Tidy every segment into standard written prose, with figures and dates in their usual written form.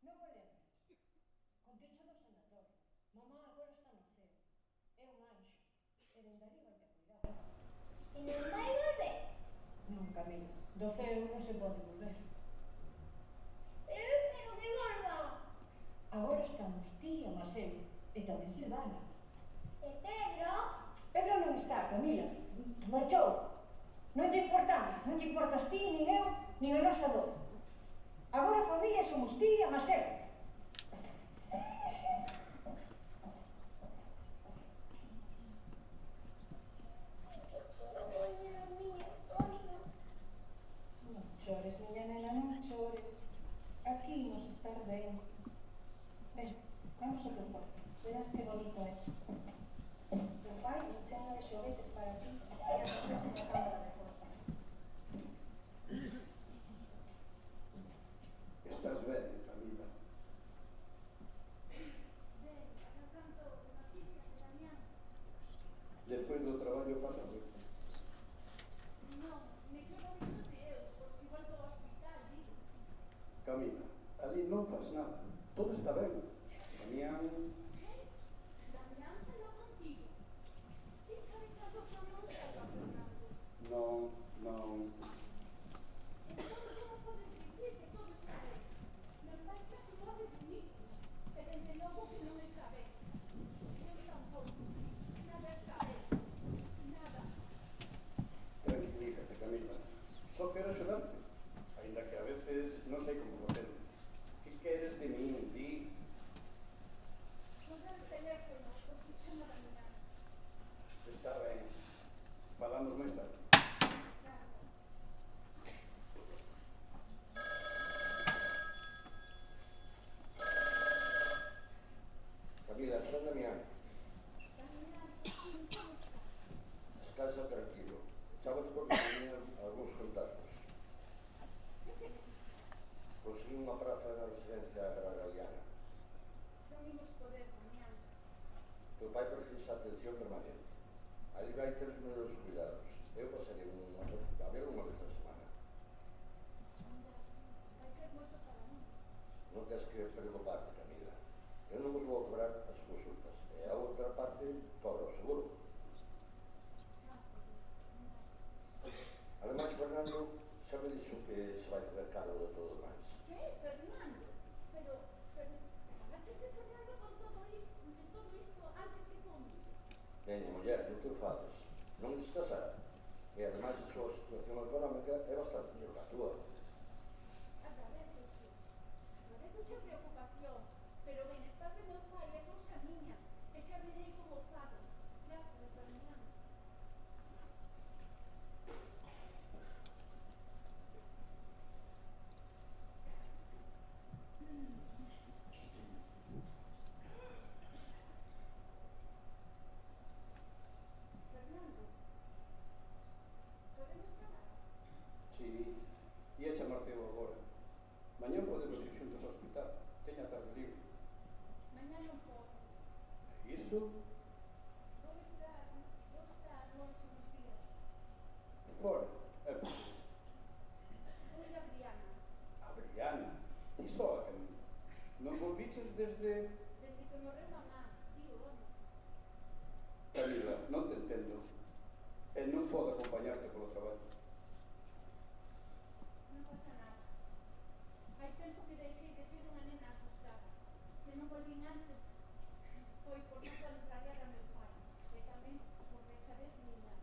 Non o lembras? Contecho do sanatorio. Mamá agora está no ceo. É un anxo. E dende ali vai te cuidar. E non vai volver? Non, Camilo. Do ceo non se pode volver. Pero eu quero que volva. Agora estamos ti e o Marcelo. E tamén Silvana. E Pedro? Pedro non está, Camila. Marchou. Non lle importamos. Non lle importas ti, nin eu, nin a nosa dor. Agora a familia somos ti e a Marcelo. Non chores, miña nena, non chores. Aquí imos estar ben. Ben, vamos ao teu cuarto. Verás que bonito é. Teu pai enchendo de xoguetes para ti e a veces unha cámara de fotos. Estás ben, Camila? Ben, agardando noticias de Damián. Despois do traballo faz a ver. Non, mellor aviso de eu, por si volvo ao hospital, digo. Camila, ali non faz nada. Todo está ben. Damián... Que? Damián falou contigo? Ti sabes algo que eu non saiba, Fernando? Non... Entón, como podes dicir que todo está ben? Meu pai casi morre de nicos, e dende logo que non está ben. Eu tampouco. Nada está ben. Nada. Tranquilízate, Camila. Só quero axudarte. Ainda que a veces non sei como facelo. Que queres de min, ti? Non dá o teléfono, por si chama Damián. Está ben. Falamos máis tarde. Claro. Camila, son Damián. Damián, como está? Descansa tranquilo. Chámote porque tenía algúns contactos. Que tenes? Conseguí unha praza na residencia Gregoriana. Non imos poder, Damián. Teu pai precisa atención permanente. Ali vai ter os meus cuidados. Eu pasarei a ver unha vez a semana. Vai ser moito para mí. Non tens que preocuparte, Camila. Eu non vos vou cobrar as consultas. E a outra parte cobra o seguro. Ademais, Fernando xa me dixo que se vai fazer cargo de todo máis. Que? Fernando? Pero falaches de Fernando con todo isto, antes que comigo? Veña, muller, non te enfades. Non te casar. E ademais a súa situación económica é bastante mellor que a túa. Agradezoche a preocupación, pero o benestar de meu pai é cousa miña, e xa verei como fago. Gracias, Damián. Fernando, podemos falar? Si, ia chamarte eu agora. Mañán podemos ir xuntos ao hospital. Teña a tarde libre. Mañá non podo. Iso? Vou estar longe uns días. Fora. É porque Vou ir a Briana. a Briana. Ti só a Camila. Non volviches desde... Desde que morreu mamá, tío, home. Camila, non te entendo. E non podo acompañarte polo traballo. Non pasa nada. Hai tempo que deixei de ser unha nena asustada. Se non volvín antes, foi por non contrariar a meu pai, e tamén por pesadez miña.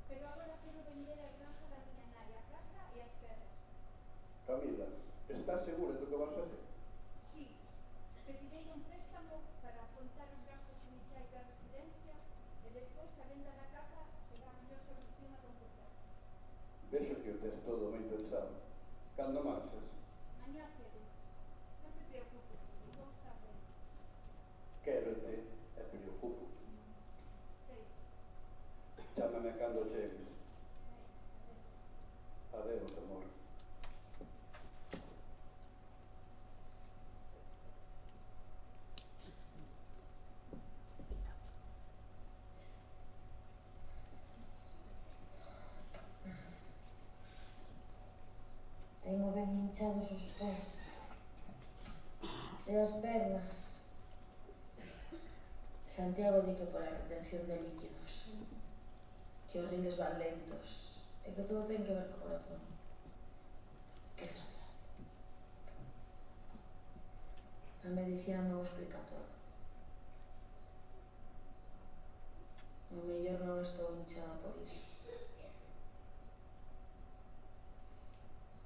Pero agora quero vender a granja da miña nai, a casa e as terras. Camila, estás segura do que vas facer? Sí, pedirei un préstamo para afrontar os gastos iniciais da residencia e despois a venda da casa será a mellor solución a longo prazo. Vexo que o tes todo moi pensado. Cando marchas? Mañá, Pedro, non te preocupes, vou estar ben. Quérote e preocupo. Sei. Chámame cando chegues. Adeus. Adeus, amor. Tengo ben hinchados os pés. E as pernas. Santiago di que pola retención de líquidos, que os riles van lentos, e que todo ten que ver co corazón. Que sabe? A medicina non o explica todo. O mellor non estou hinchada por iso.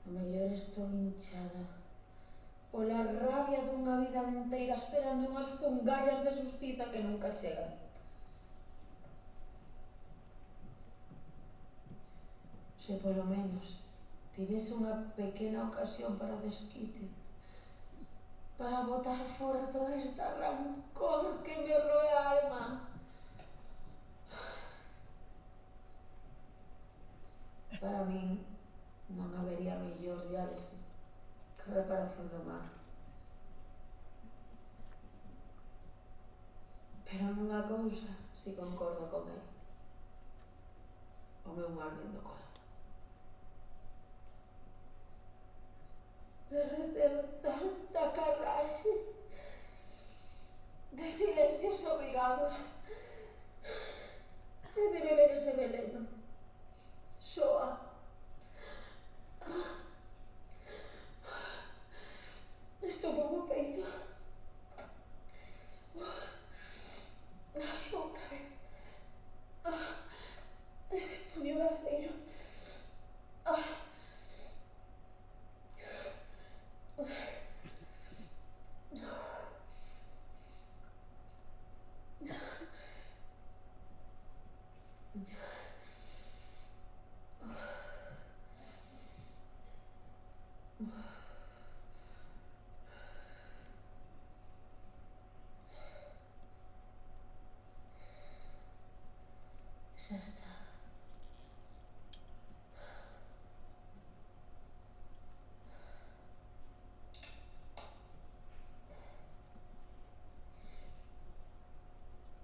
O mellor estou hinchada pola rabia dunha vida inteira esperando unhas fungallas de xustiza que nunca chegan. Se polo menos tivese unha pequena ocasión para desquite, para botar fora toda esta rancor que me roe a alma. Para min non habería mellor diálise que reparación do mar. Pero nunha cousa si concordo con el. O meu malmen do corazón. Derreter tanta carraxe de silencios obrigados e de beber ese veneno. Soa. Estupo no peito. Ai, outra vez. Ese puño de aceiro. Xa está.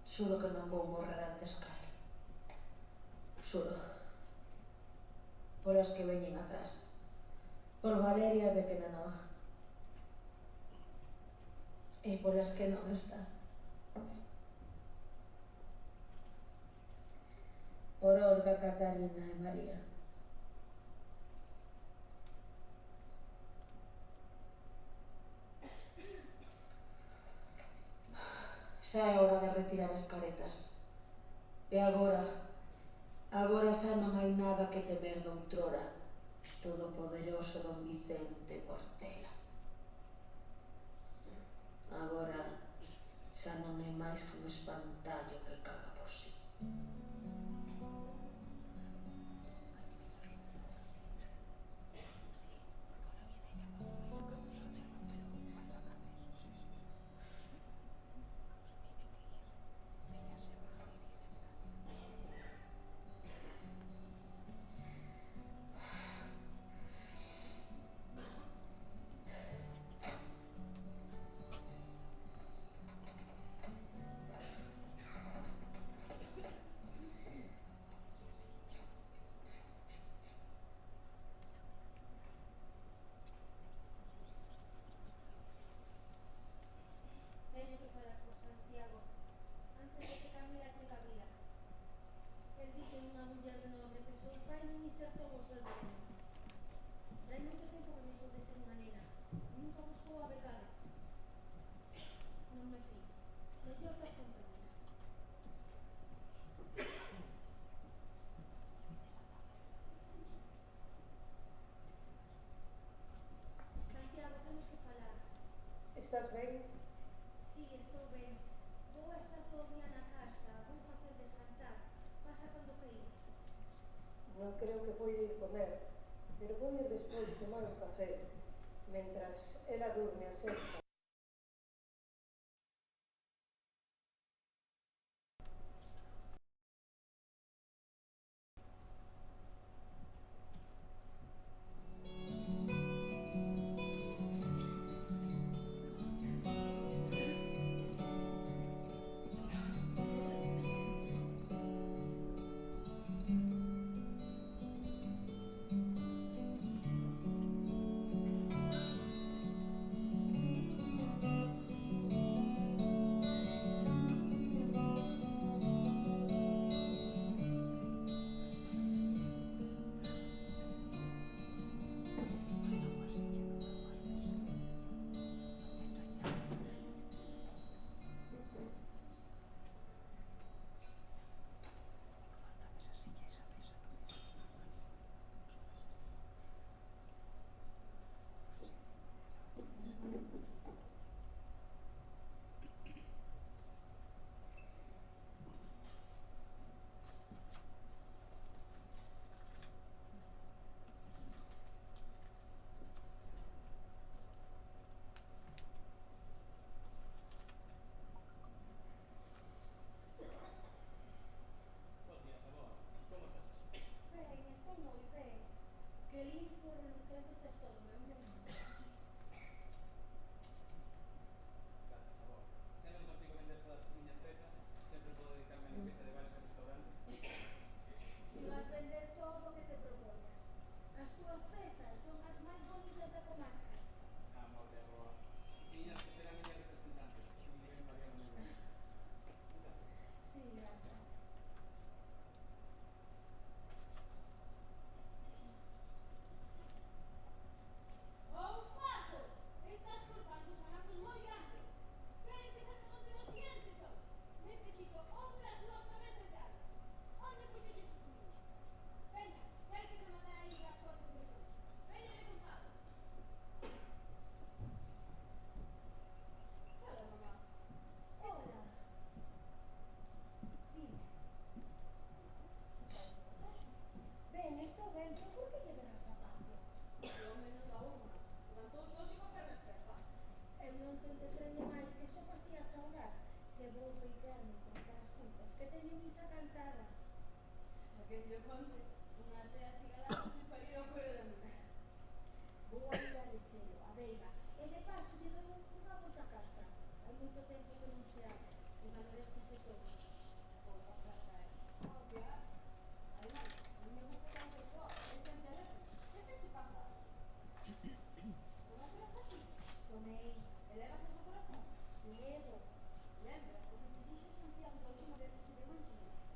Xuro que non vou morrer antes ca el. Xuro. Polas que veñen atrás. Por Valeria e pequena Noa. E polas que non están. Por Olga, Catarina e María. Xa é hora de retirar as caretas. E agora xa non hai nada que temer doutrora, todopoderoso don Vicente Portela. Agora xa non é máis que un espantallo que caga por si. Teño que falar con Santiago antes de que Camila chegue a vila. El di que unha muller de nome que seu pai non insertou o sol veneno. Hai moito tempo que deixou de ser unha nena. Nunca buscou a verdade. Non me fío. Mellor dar con Camila. Santiago, temos que falar. Estás ben? Sí, estou ben. Vou a estar todo o día na casa. Vou facer de xantar. Pasa cando queiras. Non creo que poida ir comer, pero vou ir despois tomar un café, mentras ela durme a sexta.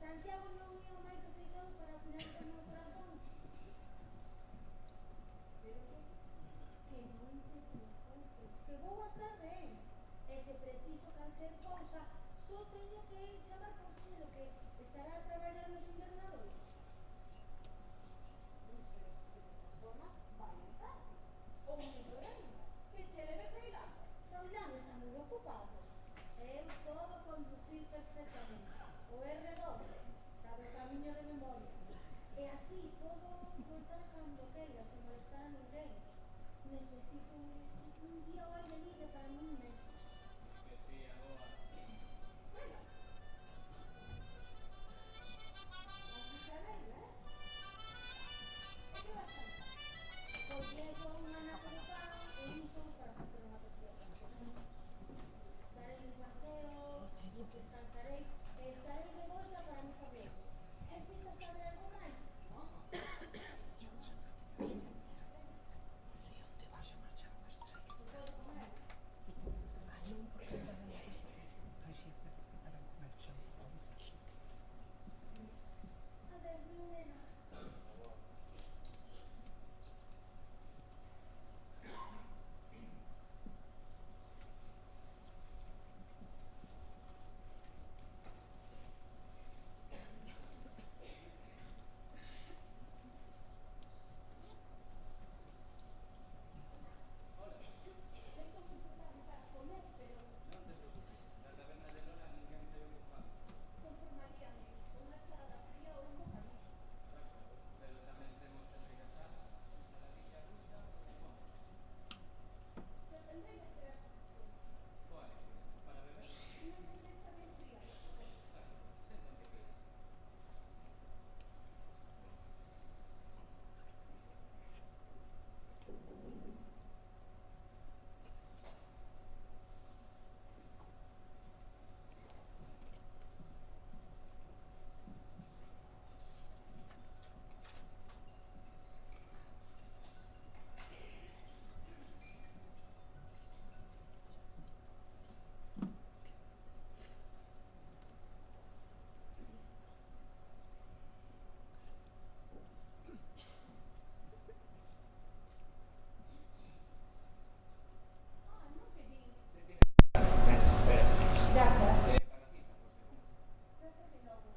Santiago non é o máis aceitado para afinar o meu corazón. Pero que non te preocupes, que vou a estar ben. E se preciso calquer cousa, só teño que chamar por Chelo, que estará a traballar nos invernadoiros. Pero, de todas formas, vai en taxi. Ou mellor ainda, que che leve Froilán. Froilán está moi ocupado. Eu podo conducir perfectamente. O R12, sabe o camiño de memoria. E así podo voltar cando queira, sen molestar a ninguén. Necesito un día ao aire libre para min mesmo. Que sí, agora. Bueno, así xa venga, E que vas cantar? Pois levo unha nata de pan e un son para facer unha cosilla francesa. Darei un paseo, descansarei e estarei de volta para a misa de hoxe. Queres a saber algo máis? Se pode comer? Adeus, mi nena. Sei confortable para comer, pero Non te preocupes, na taberna de Lola ninguén sabe o que fan. conformaríame unha ensalada fría ou un bocadillo. Pero tamén temos tenriña asada, ensaladilla rusa e mono. Pero tendrei que ser así. Vale, para beber? Non me deixa ben fría, por favor. Claro, séntate que eres. Ah, non pedín. Se tienes... Espera. Grazas. Panacita, por si fumas. Grazas de novo.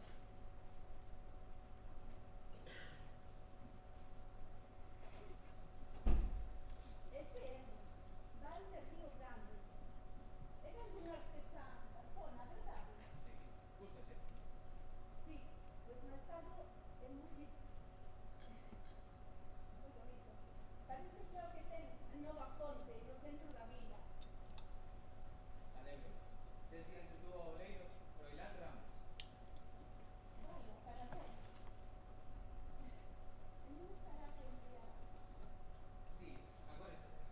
É Pedro, vai de Río Grande. É algún artesán da zona, verdade? Sí, gústache. Sí, o esmaltado é moi bonito. Parece ser o que ten a Nova Fonte no centro da vila. Alegre. Tes diante tú ao oleiro Froilán Ramos. Vaya, parabéns. E non estará frente a... Sí, agora chegas.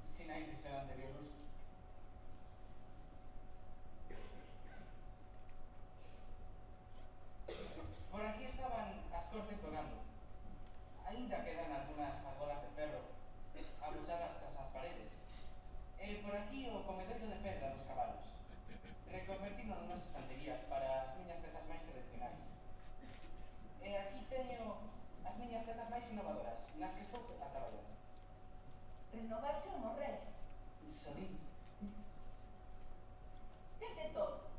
Sinais de seu anterior uso. Por aquí estaban as cortes do gando. Ainda quedan algunhas argolas de ferro abuchadas tras as paredes. E por aquí o comedoiro de pedra dos cabalos. Reconvertino nunhas estanterías para as miñas pezas máis tradicionais. E aquí teño as miñas pezas máis innovadoras, nas que estou a traballar. Renovarse ou morrer. Iso di. Desde todo.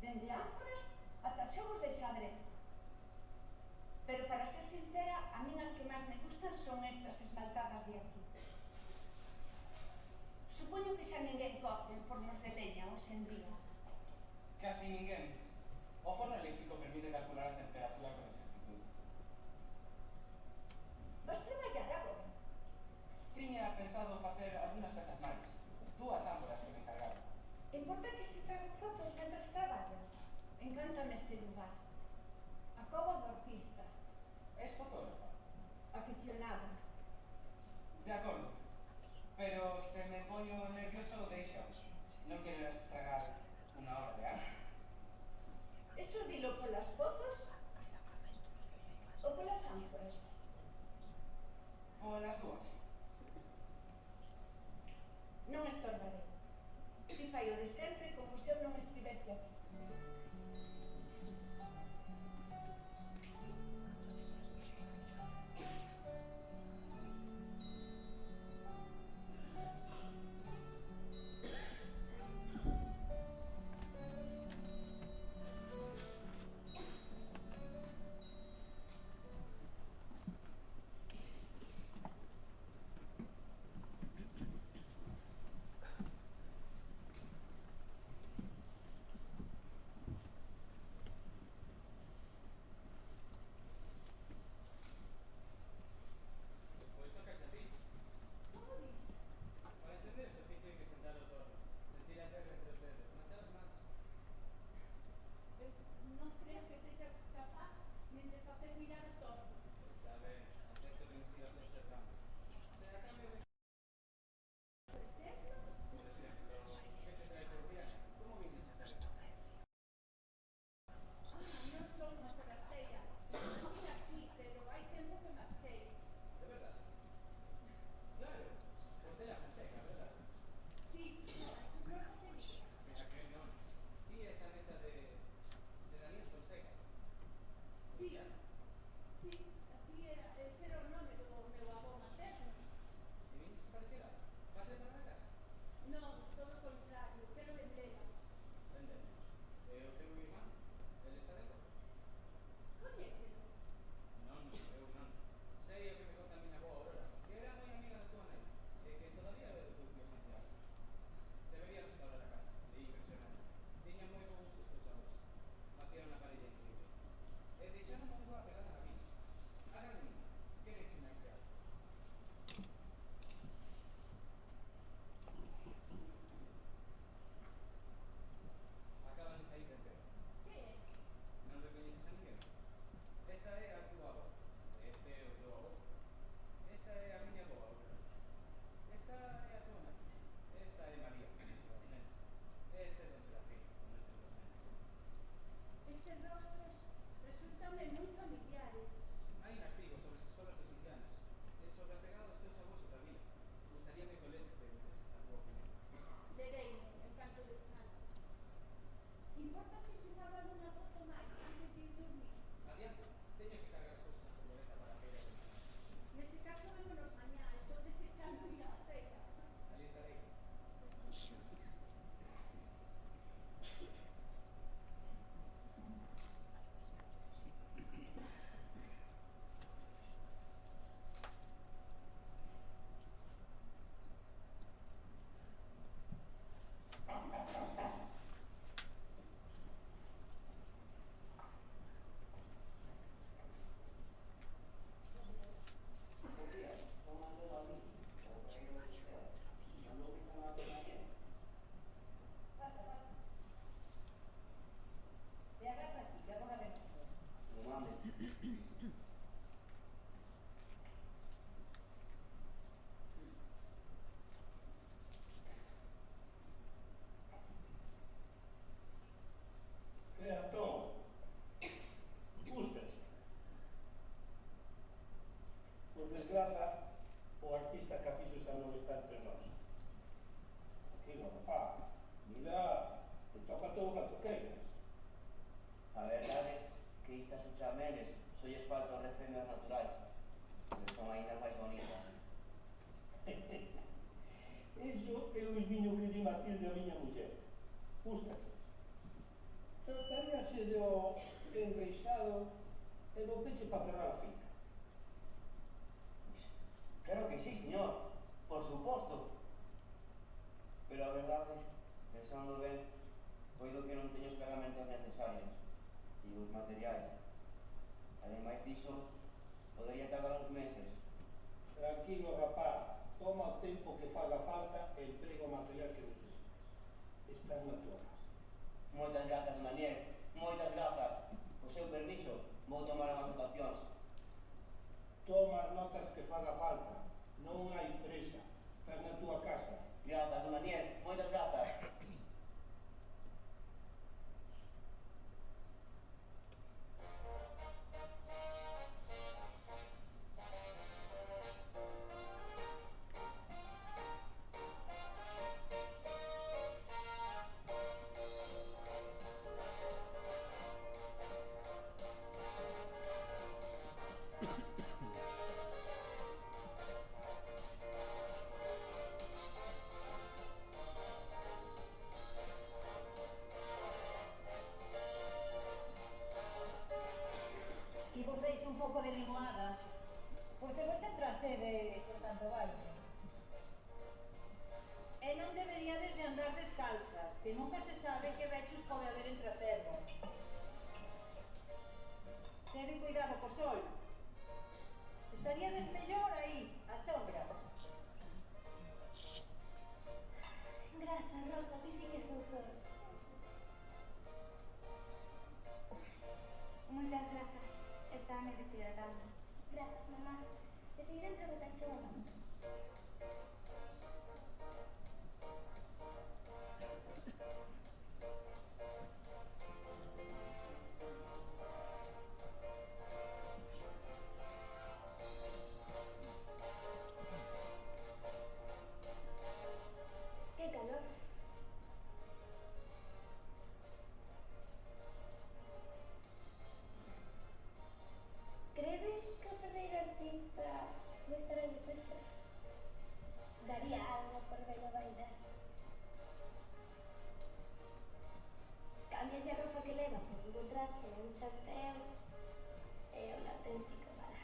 Dende ánforas ata xogos de xadrez. Pero para ser sincera, a min as que máis me gustan son estas esmaltadas de aquí. Supoño que xa ninguén coce en fornos de leña hoxe en día. Casi ninguén. O forno eléctrico permite calcular a temperatura con exactitud. Vas traballar agora? Tiña pensado facer algunhas pezas máis. 2 ánforas que me encargaron. Importa que se fagan fotos mentras traballas? Encántame este lugar. A cova do artista. Es fotógrafa. Aficionada. De acordo. Pero se me poño nervioso, deixao. Non quero estragar unha obra de arte. Eso dilo polas fotos ou polas ánforas? Polas dúas. Non estorbarei. Ti fai o de sempre como se eu non estivese aquí. desgraza, o artista que a fixo xa non está entre nós. Tranquilo, rapá, mira, te toca todo o que queiras. A verdade que estas uchameles só lles falta os recenas naturais, que son aínda máis bonitas. Eso é o esviño que di Matilde a miña muller. Gústache. Trataríase do enreixado e do peche para cerrar a finca. Claro que sí, señor, por suposto. Pero a verdade, pensando ben, coido que non teño as ferramentas necesarias e os materiais. Ademais diso, podería tardar uns meses. Tranquilo, rapá, toma o tempo que faga falta e emprega o material que necesitas. Estás na tua casa. Moitas grazas, Daniel, moitas grazas. O seu permiso, vou tomar unhas anotacións. Toma as notas que faga falta. Non hai presa. Estás na tua casa. Grazas, Daniel, moitas grazas. E vos deixo un pouco de limoada, pois se vos entra a sede con tanto baile. E non deberíades de andar descalzas, que nunca se sabe que vechos pode haber entre as ervas. Tede cuidado co sol. Estaríades mellor aí, a sombra. Grazas, Rosa, ti sí que son sol. Moitas grazas. Estáme deshidratando. Grazas, mamá. De seguir entre o taxo un momento. Que calor. Credes que o Ferreiro artista vai estar aí de festa? Daría algo por velo bailar. Cámbiase a roupa que leva por un bo traxe e un chapéu e un auténtico bala.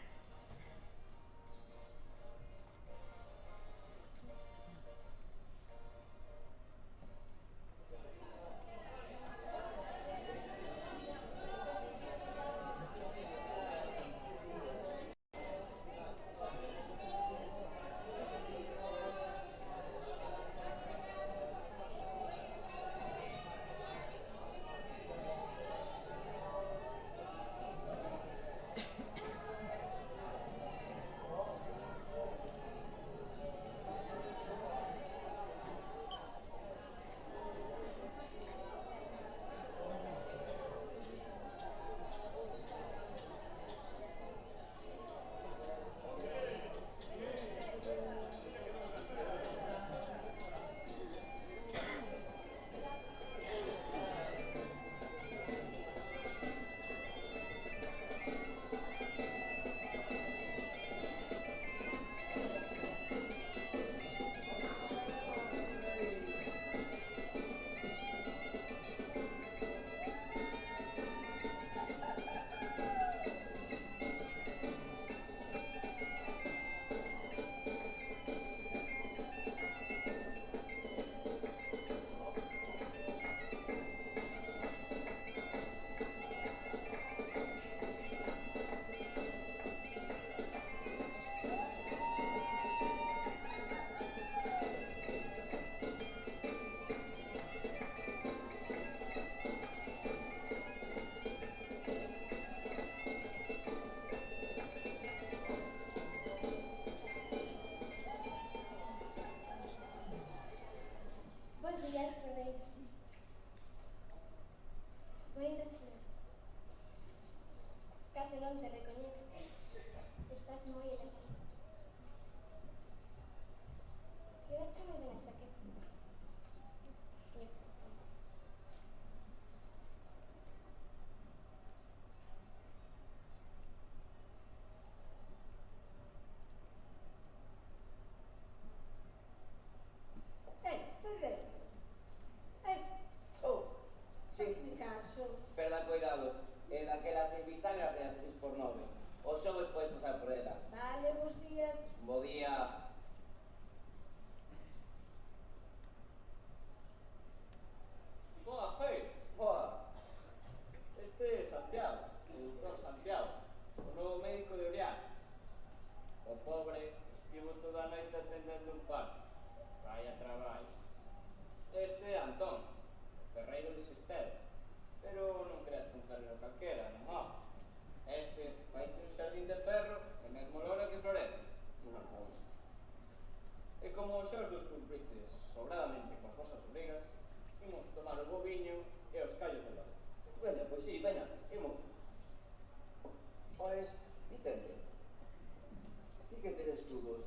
dun parto. Vaya traballo. Este é Antón, ferreiro de Xestero. Pero non creas que un ferreiro calquera, non, ó. Este vai un xardín de ferro e mesmo lora que florece. E como xa os dos cumpristes sobradamente coas vosas obrigas, imos tomar o boviño e os callos de lora. Veña, pois sí, veña, imos. Pois, Vicente, ti que tes estudos,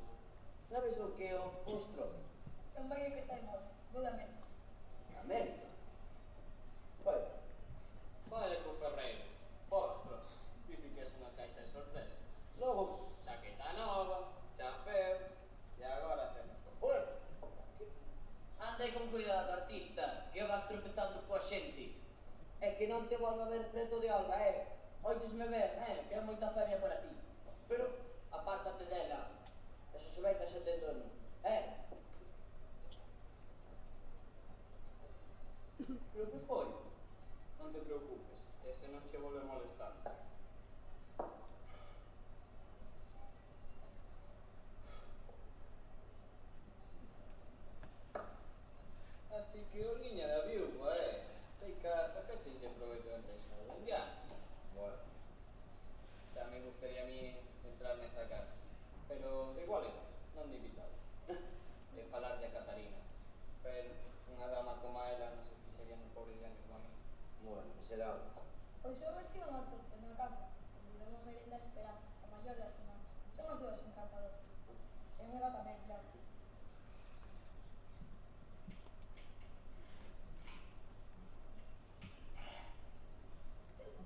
sabes o que é o foxtrot? É un baile que está de moda. Vou de América. América? Vale, Vaya co ferreiro, fostro, dice que es unha caixa de sorpresas. logo, Chaqueta nova, chapeu, e agora se nos co oi, Anda con cuidado, artista, que vas tropezando coa xente. é que non te volvo a ver preto de Alba, Oitesme ver, que hai moita feria por aquí. pero, Apártate dela. eso se vai que a xente en torno, Pero que foi? Non te preocupes, ese non che volve molestar. Así que o liña da viúva, sei que sacaches e proveito de empresa do indiano. bueno, Xa me gustaría a mí entrar nesa casa, pero de igual non de invitado. E falar de Catarina, pero unha dama como ela non se fixería no pobre diaño do amigo. bueno, será. Pois eu estivo na torta, na casa. Deu unha merenda esperando, a maior das irmáns. Son as dúas encantadoras. E unha tamén, claro.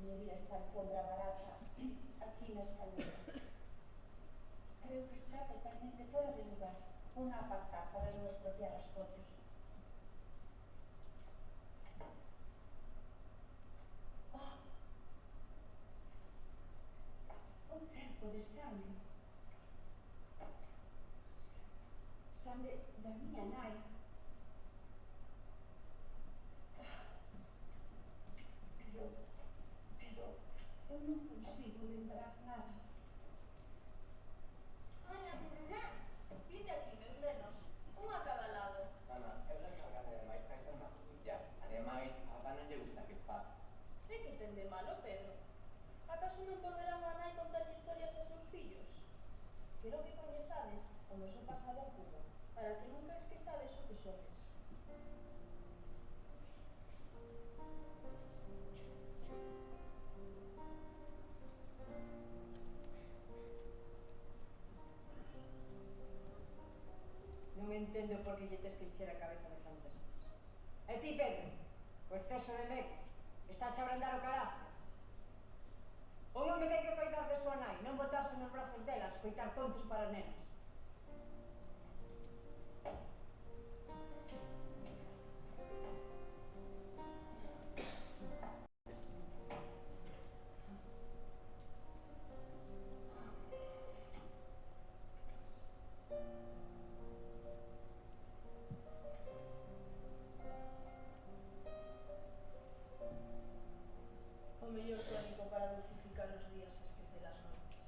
Debería esta alfombra barata aquí na escalera. Creo que está totalmente fora de lugar. Unha apartar para non estropear as fotos. Un cerco de sangue. Sangue da miña nai. Eu non consigo lembrar nada. Ana, nena, vinde aquí, meus nenos. Un a cada lado. Ana, eu xa cargate demais para echar unha cotilla. Ademais, a papá non lle gusta que fa. E que ten de malo, Pedro? Acaso non poderán a nai contarlle historias a seus fillos? Quero que coñezades o noso pasado oculto, para que nunca esquezades o que sodes. Non entendo por que lle tes que encher a cabeza de fantasías. E ti, Pedro, o exceso de mecos, está a abrandar o carácter. Un home ten que coidar de súa nai, non botarse nos brazos dela, escoitar contos para nenas. O mellor tónico para dulcificar os días e esquecer as noites.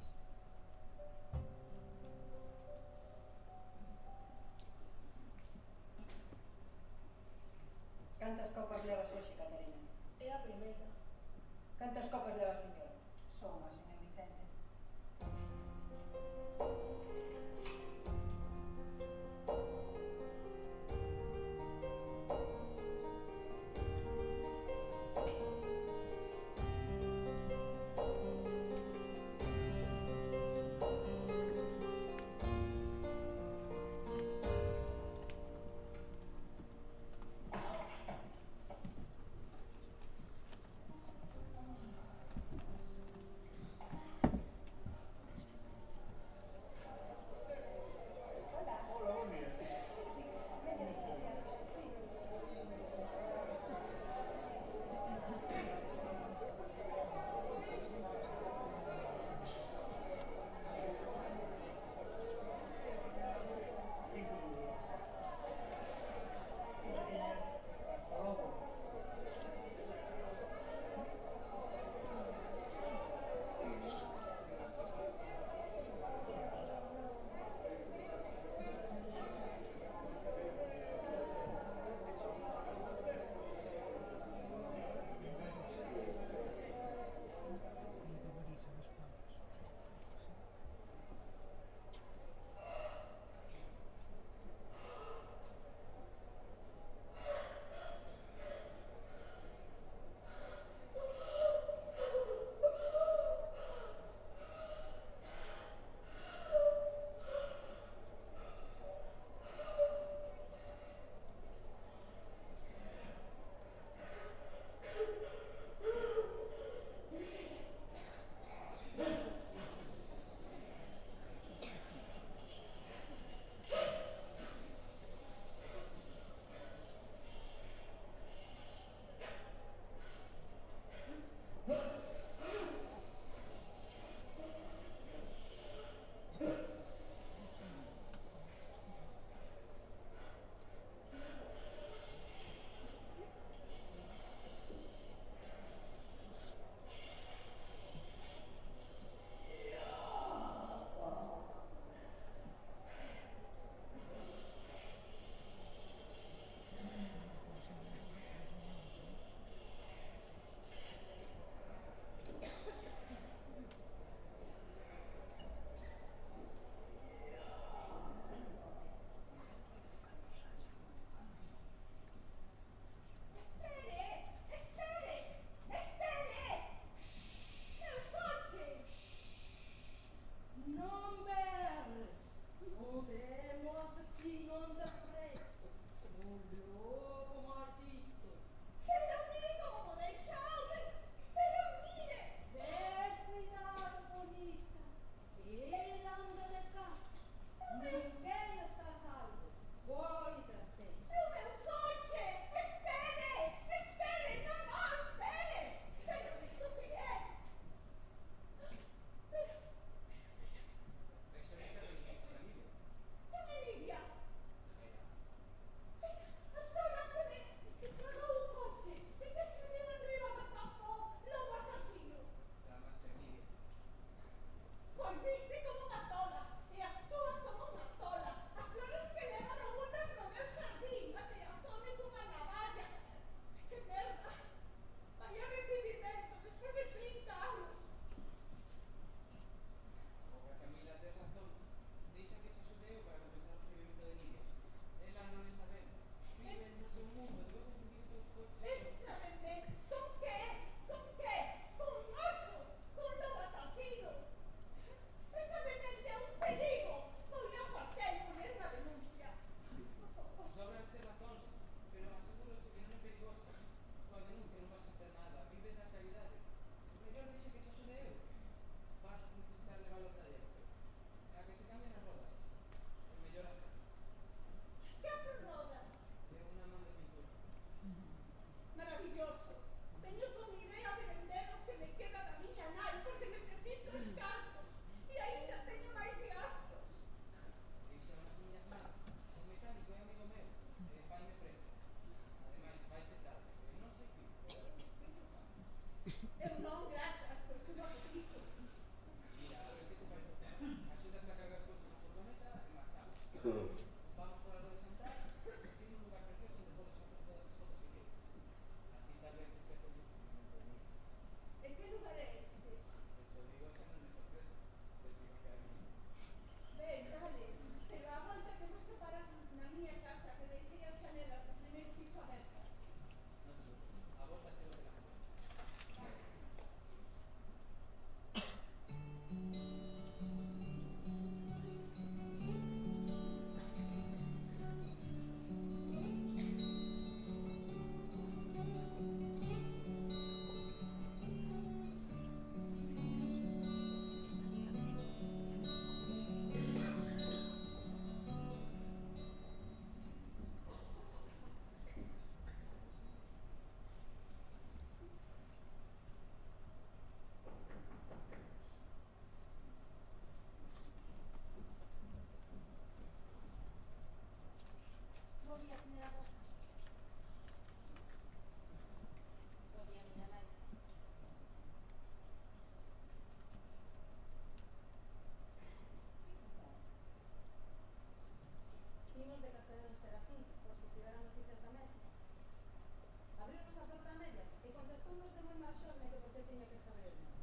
Somos de moi máis xorne que porque teña que saber nada.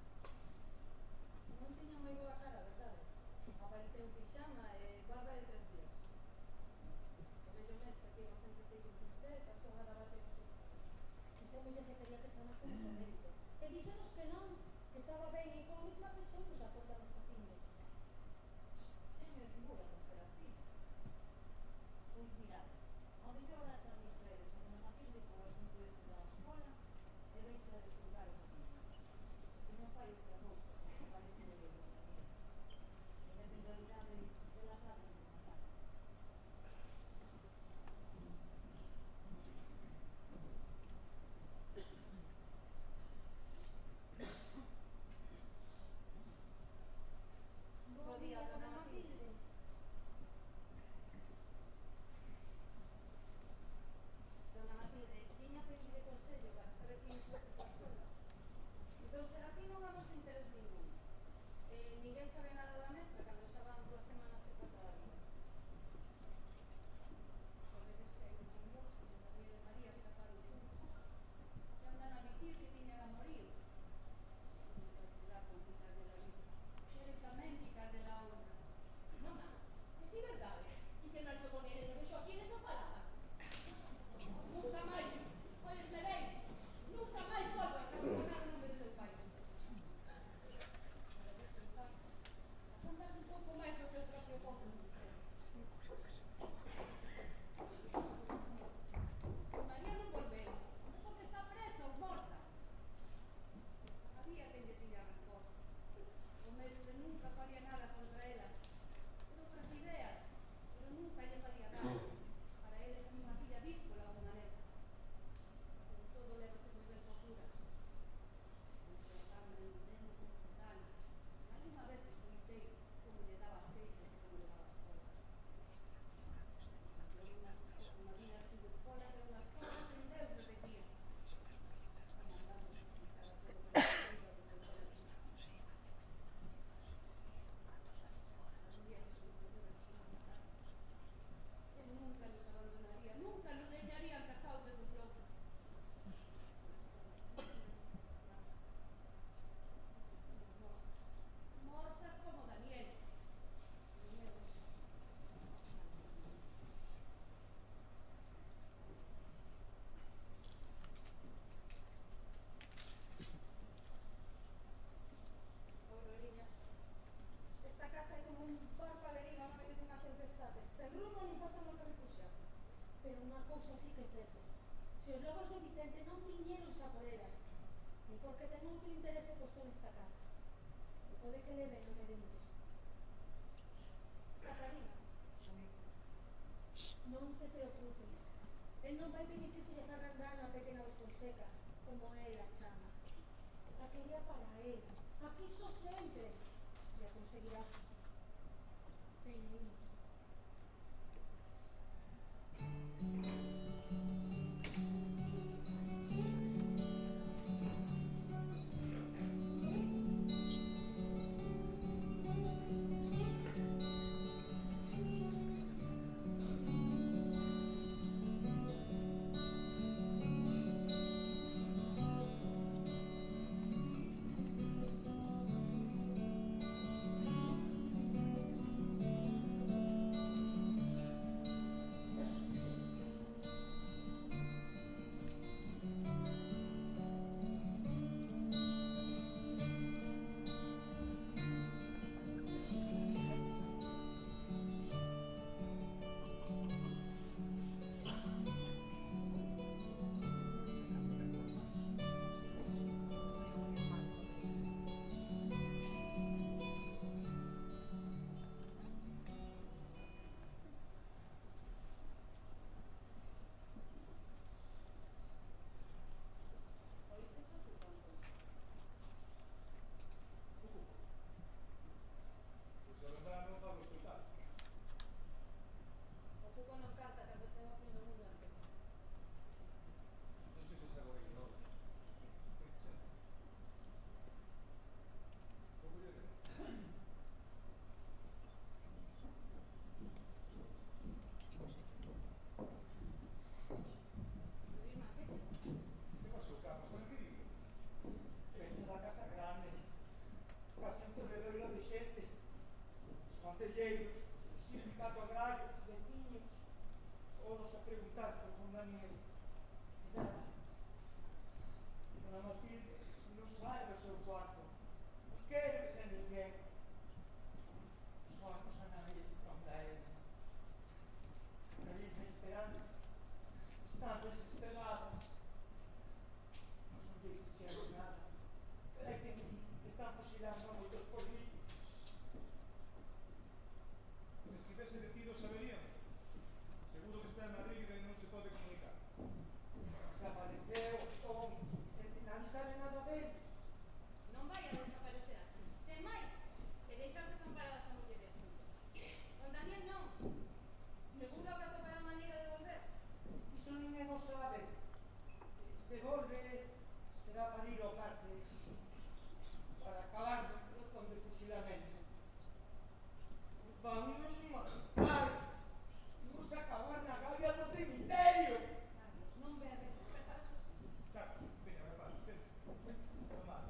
Non tiña moi boa cara, verdade? Apareceu en pixama e barba de 3 días. O vello mestre que iba sempre feito un pincel, que a súa garabate nos echaba. Esa muller se quería que chamásemos ao médico. E díxenos que non, que estaba ben, e con a mesma pechounos a porta nos cociños. Se me figura con Serafín. Pois mirad, ao mellor ata mis redes, onde Matilde co asunto ese da escola, e veis a desfrutar o camiño. E non fai outra cousa, que parece de Daniel. E en realidade, elas saben de matar. Bo día, dona Matilde. Dona Matilde, viña pedirle consello para saber que nos foste coa escola. Entón, Serafín non vamos interés ningún. Ninguén sabe nada da mestra cando xa van 2 semanas que falta da vida. Sabedes que hai un rumor que Daniel e María se casaron xuntos. Que andan a dicir que tiñan amoríos. Nunca será con quitarlle la vida. Quere tamén quitarlle la honra. Mamá, é si verdade? E se marchou con ele, non deixou aquí nesas palabras? Nunca máis, óyesme ben, nunca máis volvas a mencionar o nome do meu pai. Afrontas un pouco máis do que o propio povo non dice. Se María non volveu, é porque está presa ou morta. Había quen lle tiña resposta. O mestre nunca faría nada contra ela. Por outras ideas, pero nunca lle faría nada. Para ele é unha filla díscola ou de maneira. Pero todo levase moi ben coa cura. Non se acaba de entender con Santana. Alguna vez escoitei como lle daba as queixas e como lle daba a escola. Unha vida sin escola era unha escola sen Deus, repetía. Mandando explicar a todo o que le do seu colegio. Él nunca nos abandonaría, nunca nos deixaría cazados de los locos. Mortas como Daniel. Auroriña, esta casa é como un barco a deriva no medio dunha tempestade, sen rumo nin por todo o que repuxas. Pero unha cousa sí que é certo. Se os lobos do Vicente non viñeron xa por elas, nin porque ten outro interese posto nesta casa. E pode que leve nome de muller. Catarina, o mesmo. Non te preocupes. El non vai permitir que lle fagan dano a pequena dos Fonseca, como ela chama. A quería para él. A quiso sempre. E a conseguirá. Feineiros. todos a preguntar por don Daniel. E nada. Dona Matilde non sai do seu cuarto. Non quere ver a ninguén. Os ollos a nadie ronda a ela. Carita e Esperanza están desesperadas. Non son lles dixeron nada. Pero hai que dicir que están fusilando a moitos políticos. Se estivese detido saberían. Seguro que está en Madrid e non se pode comunicar. Desapareceu Tom. Nadie sabe nada dele. Non vai a desaparecer así. Sen máis, que deixar desamparadas a muller e a fillo. Don Daniel non. Seguro que atopará maneira de volver. Iso ninguén o sabe. Se volve, será para ir ao cárcel. Para acabar con de fusilamento. Vámonos matar. Imos acabar na gavia do cemiterio. Carlos, non berres, despertar os seus. Carlos, veña, rapaz, sente. Toma.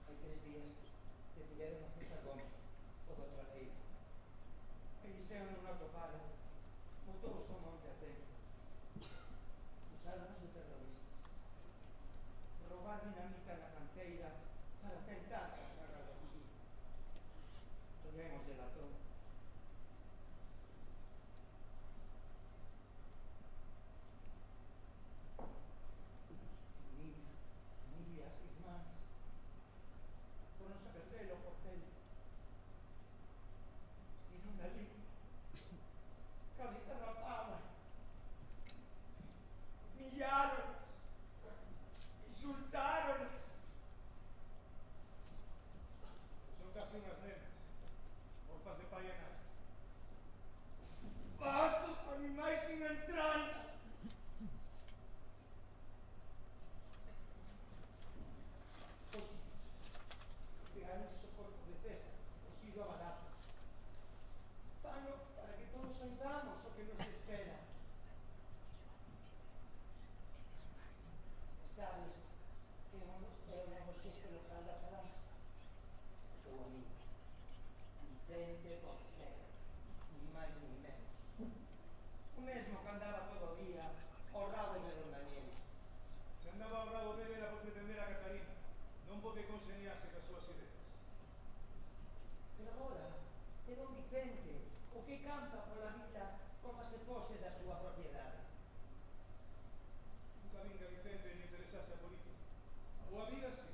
Hai 3 días detiveron a César Gómez, o do Tradeiro. A Eliseo non o atoparon, botou o monte a tempo. Usaron de terroristas. Robar dinamita na canteira para tentar cargar a Guillermo. Podemos delator. Emilia, as irmáns, foron a perdelo por tele. Tiron dali, cabeza rapada. Humillaronas, insultaronas. Son casi unhas nenas. Orfas de pai e nada. Bastos animais sin entraña. Hoxe, pegaronse o corpo de César, cosido a balazos. Fano para que todos saibamos o que nos espera. Sabes que eu negociei pelo sal da falange. O teu amigo, Vicente Porcel, ni máis ni menos. O mesmo que andaba todo o día ao rabo de don Daniel. Se andaba ao rabo dele era por pretender a Catarina. Non pode conseniarse cas súas ideas. Pero agora é don Vicente o que campa pola vida como se fose da súa propiedade. Nunca vinga Vicente ni interesase a política. A boa vida, sí.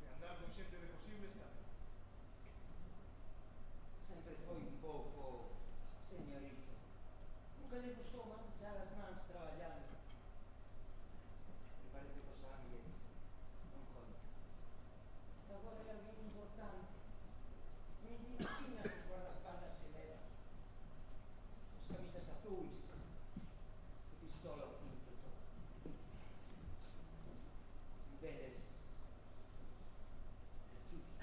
E andar con xente de posibles tamén. Sempre foi un pouco señorito. Nunca lle gustou manchar as mans traballando. Me parece que o sangue non conta. Agora é alguén importante. Non te imaginas os guardaespaldas que leva. As camisas azuis, e pistola ao cinto todo. Un deles, o Chucho.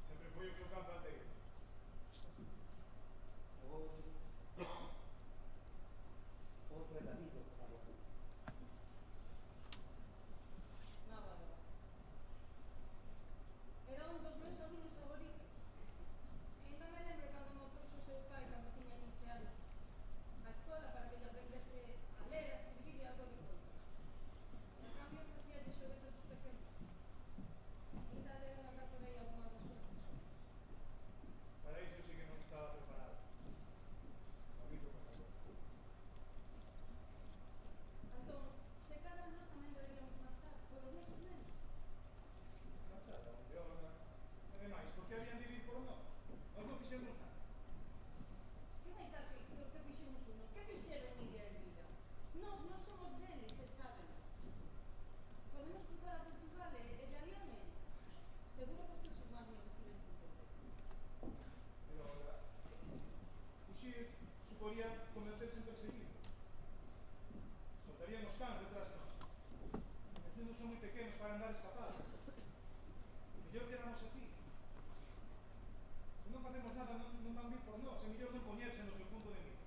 Sempre foi o seu campo alteiro. Outro é Davido, algo. Nada, verdad. Era un dos meus alumnos favoritos. Ainda me lembro cando me trouxo o seu pai cando tiña 15 anos á escola para que lle aprendese a ler, a escribir e algo de contas. En cambio, ofrecíalle xoguetes dos pequenos. Ainda deben andar por aí algunha das súas cosas. Para iso sí que non estaba preparado. Davido pasado. Entón, se cada nós tamén deberíamos marchar polos nosos nenos. Marchada, onde ora. E demais, por que habían de vir por nós? Nós non fixemos nada. Que máis dá que fixemos uno? Que fixeron Nidia e Elvira? Nós non somos deles, e saben. Podemos cruzar a Portugal e daría menos. Seguro que os teus irmáns non reciben sin poder. Pero agora, fuxir suporía converterse en perseguido. Soltarían os cans detrás de nós. Os nenos son moi pequenos para andar escapados. Mellor quedamos aquí. Se non facemos nada, non van vir por nós. É mellor non poñerse no seu punto de mira.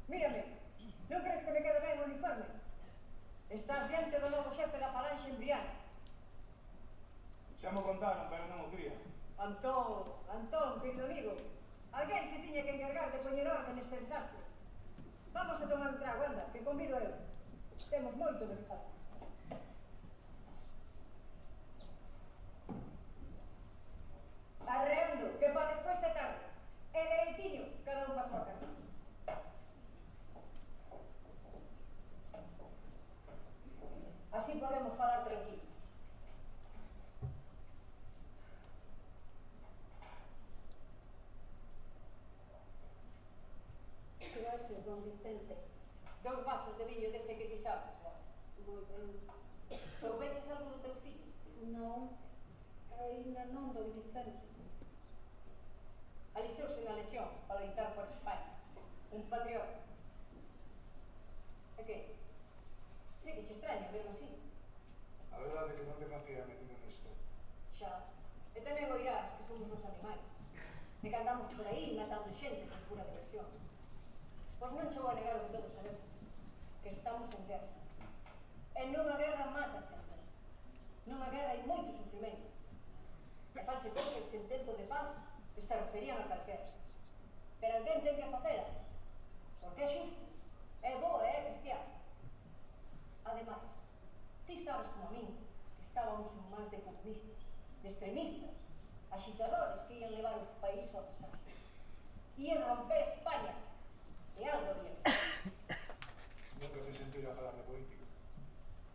Mírame, non crees que me queda ben o uniforme? Estás diante do novo xefe da falanxe en Briana. Xa mo contaron, pero non o cría. Antón, querido amigo, alguén se tiña que encargar de poñer orden neste desastre. Vamos a tomar un trago, anda, que convido eu. Temos moito de falar. Arreando, que pa despois se tarde. E dereitiño, cada un pa súa casa. Así podemos falar tranquilos. Gracias, don Vicente. 2 vasos de viño dese que ti sabes. Moi ben. Soubeches algo do teu fillo? Non, ainda non, don Vicente. Alistouse na lesión para loitar por España. Un patriota. E que? Sí, que che extraña verlo así. A verdade é que non te facía metido nisto. Xa. E tamén oirás que somos os animais. E que andamos por aí matando xente por pura diversión. Pois non che vou a negar o que todos sabemos. Que estamos en guerra. E nunha guerra mata sempre. Nunha guerra hai moito sufrimento. E fanse cousas que en tempo de paz estarrecerían a calquera. Pero alguén ten que facelas. Porque é xusto, é boa e é cristiano. Ademais, ti sabes como a min que estábamos en mans de comunistas, de extremistas, agitadores que ian levar o país ao desastre. Ian romper España. E algo bien. Nunca te sentira a falar de política.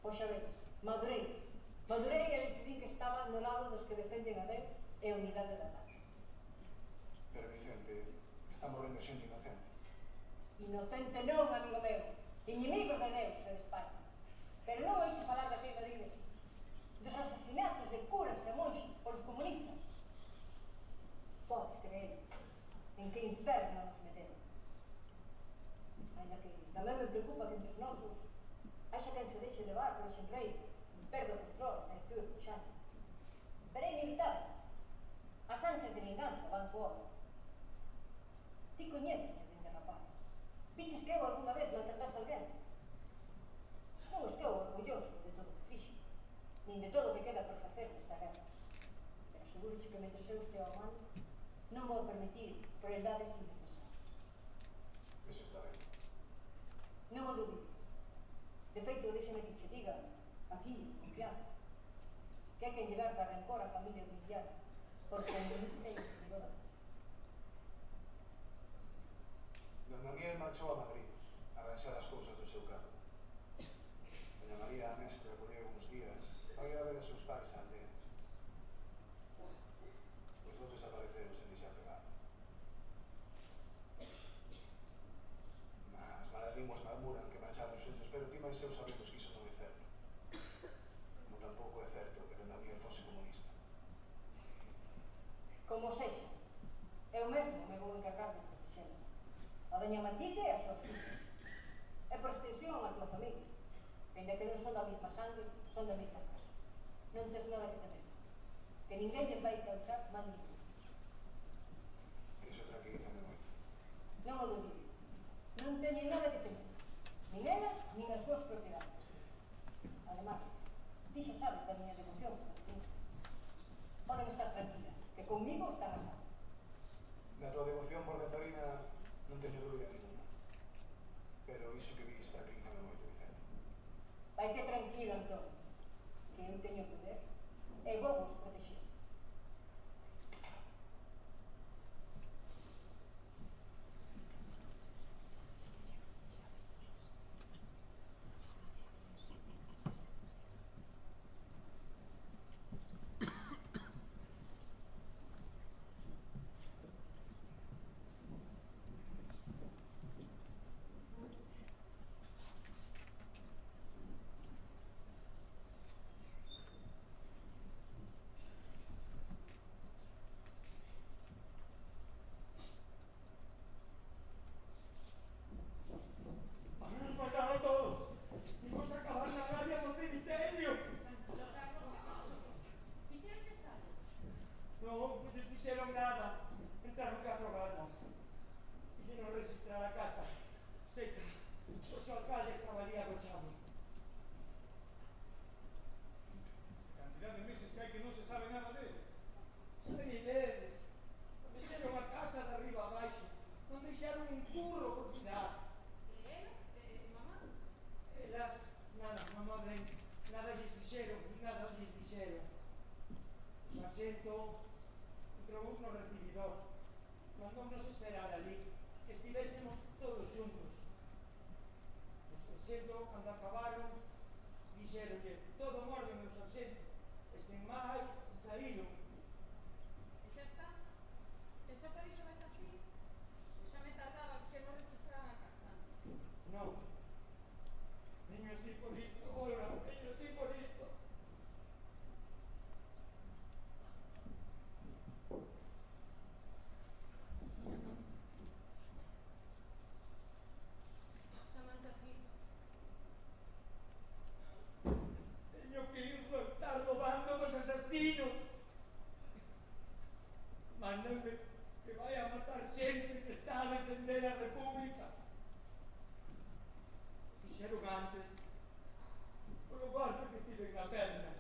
Pois xa ves, madurei e decidí que estaba no lado dos que defenden a Deus e a unidade da paz. Pero Vicente, está morrendo xente inocente. Inocente non, amigo meu, inimigos de Deus e de España. Pero non oiche falar da queima de iglesia, dos asesinatos de curas e monxos polos comunistas. Podes creer en que inferno nos meteron. Ainda que tamén me preocupa que entre os nosos haxa quen se deixe levar por ese rei, que perde o control e actúe puxante. Pero é inevitable. As ansias de vinganza van co home. Ti coñéceme dende rapaz. Viches que eu alguna vez maltratase alguén? Non estou orgulloso de todo o que fixo, nin de todo o que queda por facer nesta guerra. Pero seguro que mentre eu estea ao mando, non vou permitir crueldades innecesarias. Eso está ben. Non o dubides. De feito, déxame que che diga, aquí, en confianza, que hai que llegar da rencor á familia do Villar, porque o comunista é o da. Don Daniel marchou a Madrid a arranxar as cousas do seu cargo. Doña María, a mestra, colleu uns días para ir a ver a seus pais a aldea. Os dous desapareceron sen deixar pegar. As malas linguas murmuran que marcharon xuntos, pero ti máis eu sabemos que iso non é certo. Como tampouco é certo que Don Daniel fose comunista. Como sexa, eu mesmo me vou encargar de protexerla. A doña Matilde e as súas fillas. E por extensión a tua familia, que ainda que non son da mesma sangue, son da mesma casa. Non tes nada que temer, que ninguén lles vai causar mal ningún. Iso tranquilízame moito. Non o dubides, non teñen nada que temer, nin elas, nin as súas propiedades. Ademais, ti xa sabes da miña devoción por Catarina. Poden estar tranquilas, que conmigo están a salvo. Da tua devoción por Catarina non teño dúbida ninguna. Pero iso que vis tranquilízame moito, Vicente. Vai que tranquilo, Antón, que eu teño poder e vou vos protexer. saíron. E xa está? E xa por iso vas así? Eu xa me tardaba que non registraran a casa. Non. Veño así por isto, Olga, veño así por isto. Chamante a filhos. Teño que ir loitar do bando dos asasinos. Mándanme que vai a matar xente que está a defender a República. Fixeron antes, polo golpe que tiven na perna.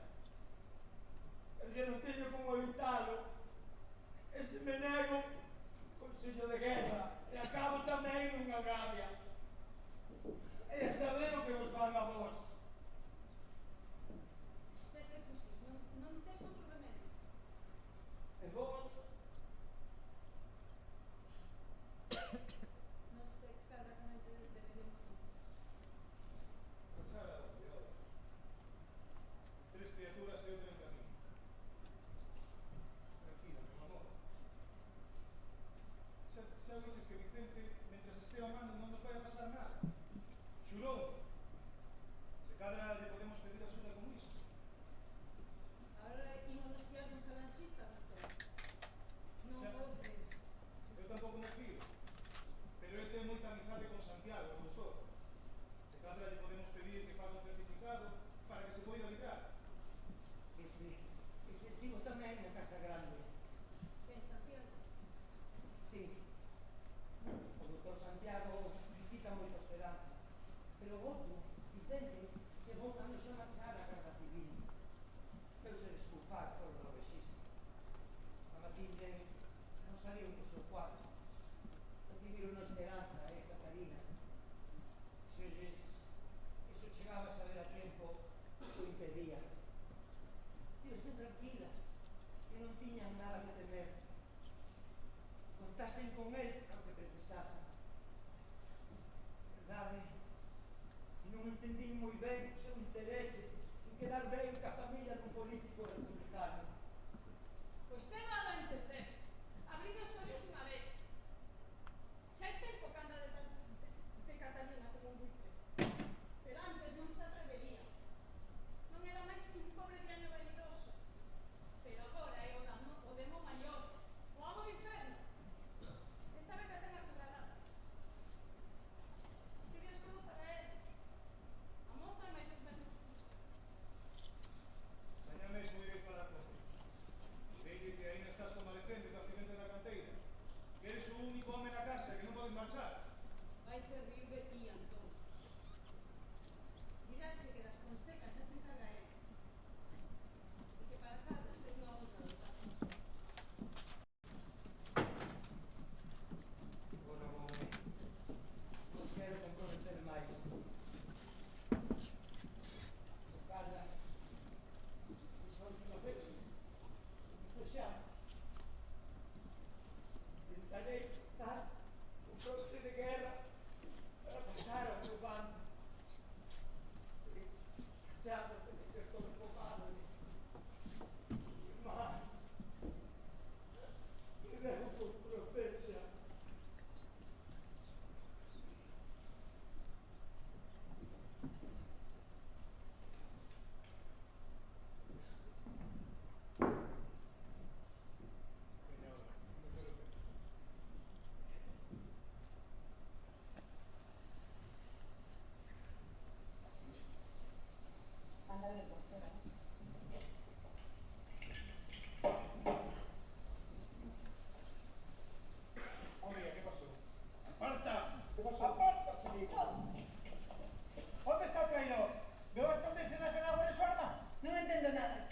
Pero xa non teño como evitalo. E se me nego, consello de guerra, e acabo tamén nunha gavia. E a saber o que vos van a vos. Tes que fugir, non tes outro remedio. E vos, Non sei cal realmente deberíamos fixar. Rachara o peor. 3 criaturas e outra en camino. Tranquila, meu amor. Xa viches que Vicente, mentre estea amando, non nos vai a pasar nada. Xurou. Se cadra lle podemos pedir axuda con isto. Ahora ímonos fiar dun falanxista, doctor. Non Xa. vou crer. Eu tampouco me fío. Pero el ten moita amizade con Santiago, o doutor. Se cadra lle podemos pedir que faga un certificado para que se poida librar. ese estivo tamén na Casa Grande. Ben, Santiago. Sí. O doutor Santiago visita moito Esperanza. Pero o outro, Vicente, chegou cando xa marchara a Garda Civil. Deuse desculpar polo rexistro. A Matilde non saliu co seu cuadro. Recibiron a Esperanza e Catarina. Se lles iso chegaba a saber a tempo, o impedía. Tívense tranquilas, que non tiñan nada que temer. Contasen con él ao que precisasen. Verdade, que non entendín moi ben o seu interese en quedar ben ca familia dun político republicano. Pois é dado a entender. Abrindo os ollos unha vez. Xa hai tempo que anda detrás de Catalina como un buitre. Pero antes non se atrevería. Non era máis que un pobre diaño vanidoso. Pero agora é o demo maior. O amo do inferno. E sabe que ten a quebradada. Se querías todo para él. A moza e máis os ventos justos. Mañá mesmo irei falar con ele. Direille que aínda estás convalecente do accidente da canteira. Que eres o único home na casa e que non podes marchar. Vai ser rir de ti, Antón. Dirache que das consecas xa se encarga él. E que para Carlos é unha honra loitar con os outros. Bueno, home, non quero comprometer máis. O Carla, esa última vez, fexamos. Tentarei dar un fronte de guerra para pasar ao meu bando. Xa non ten que ser todo culpable. Irmán, que Deus vos protexa. Veña, ahora, non quero ver. Anda bien por fuera. Oye, ¿qué pasó? ¡Aparta! ¿Qué pasó? ¡Aparta, te digo! ¿Dónde está el traidor? ¿Veo esconderse en la senadora de su arma? Non entendo nada.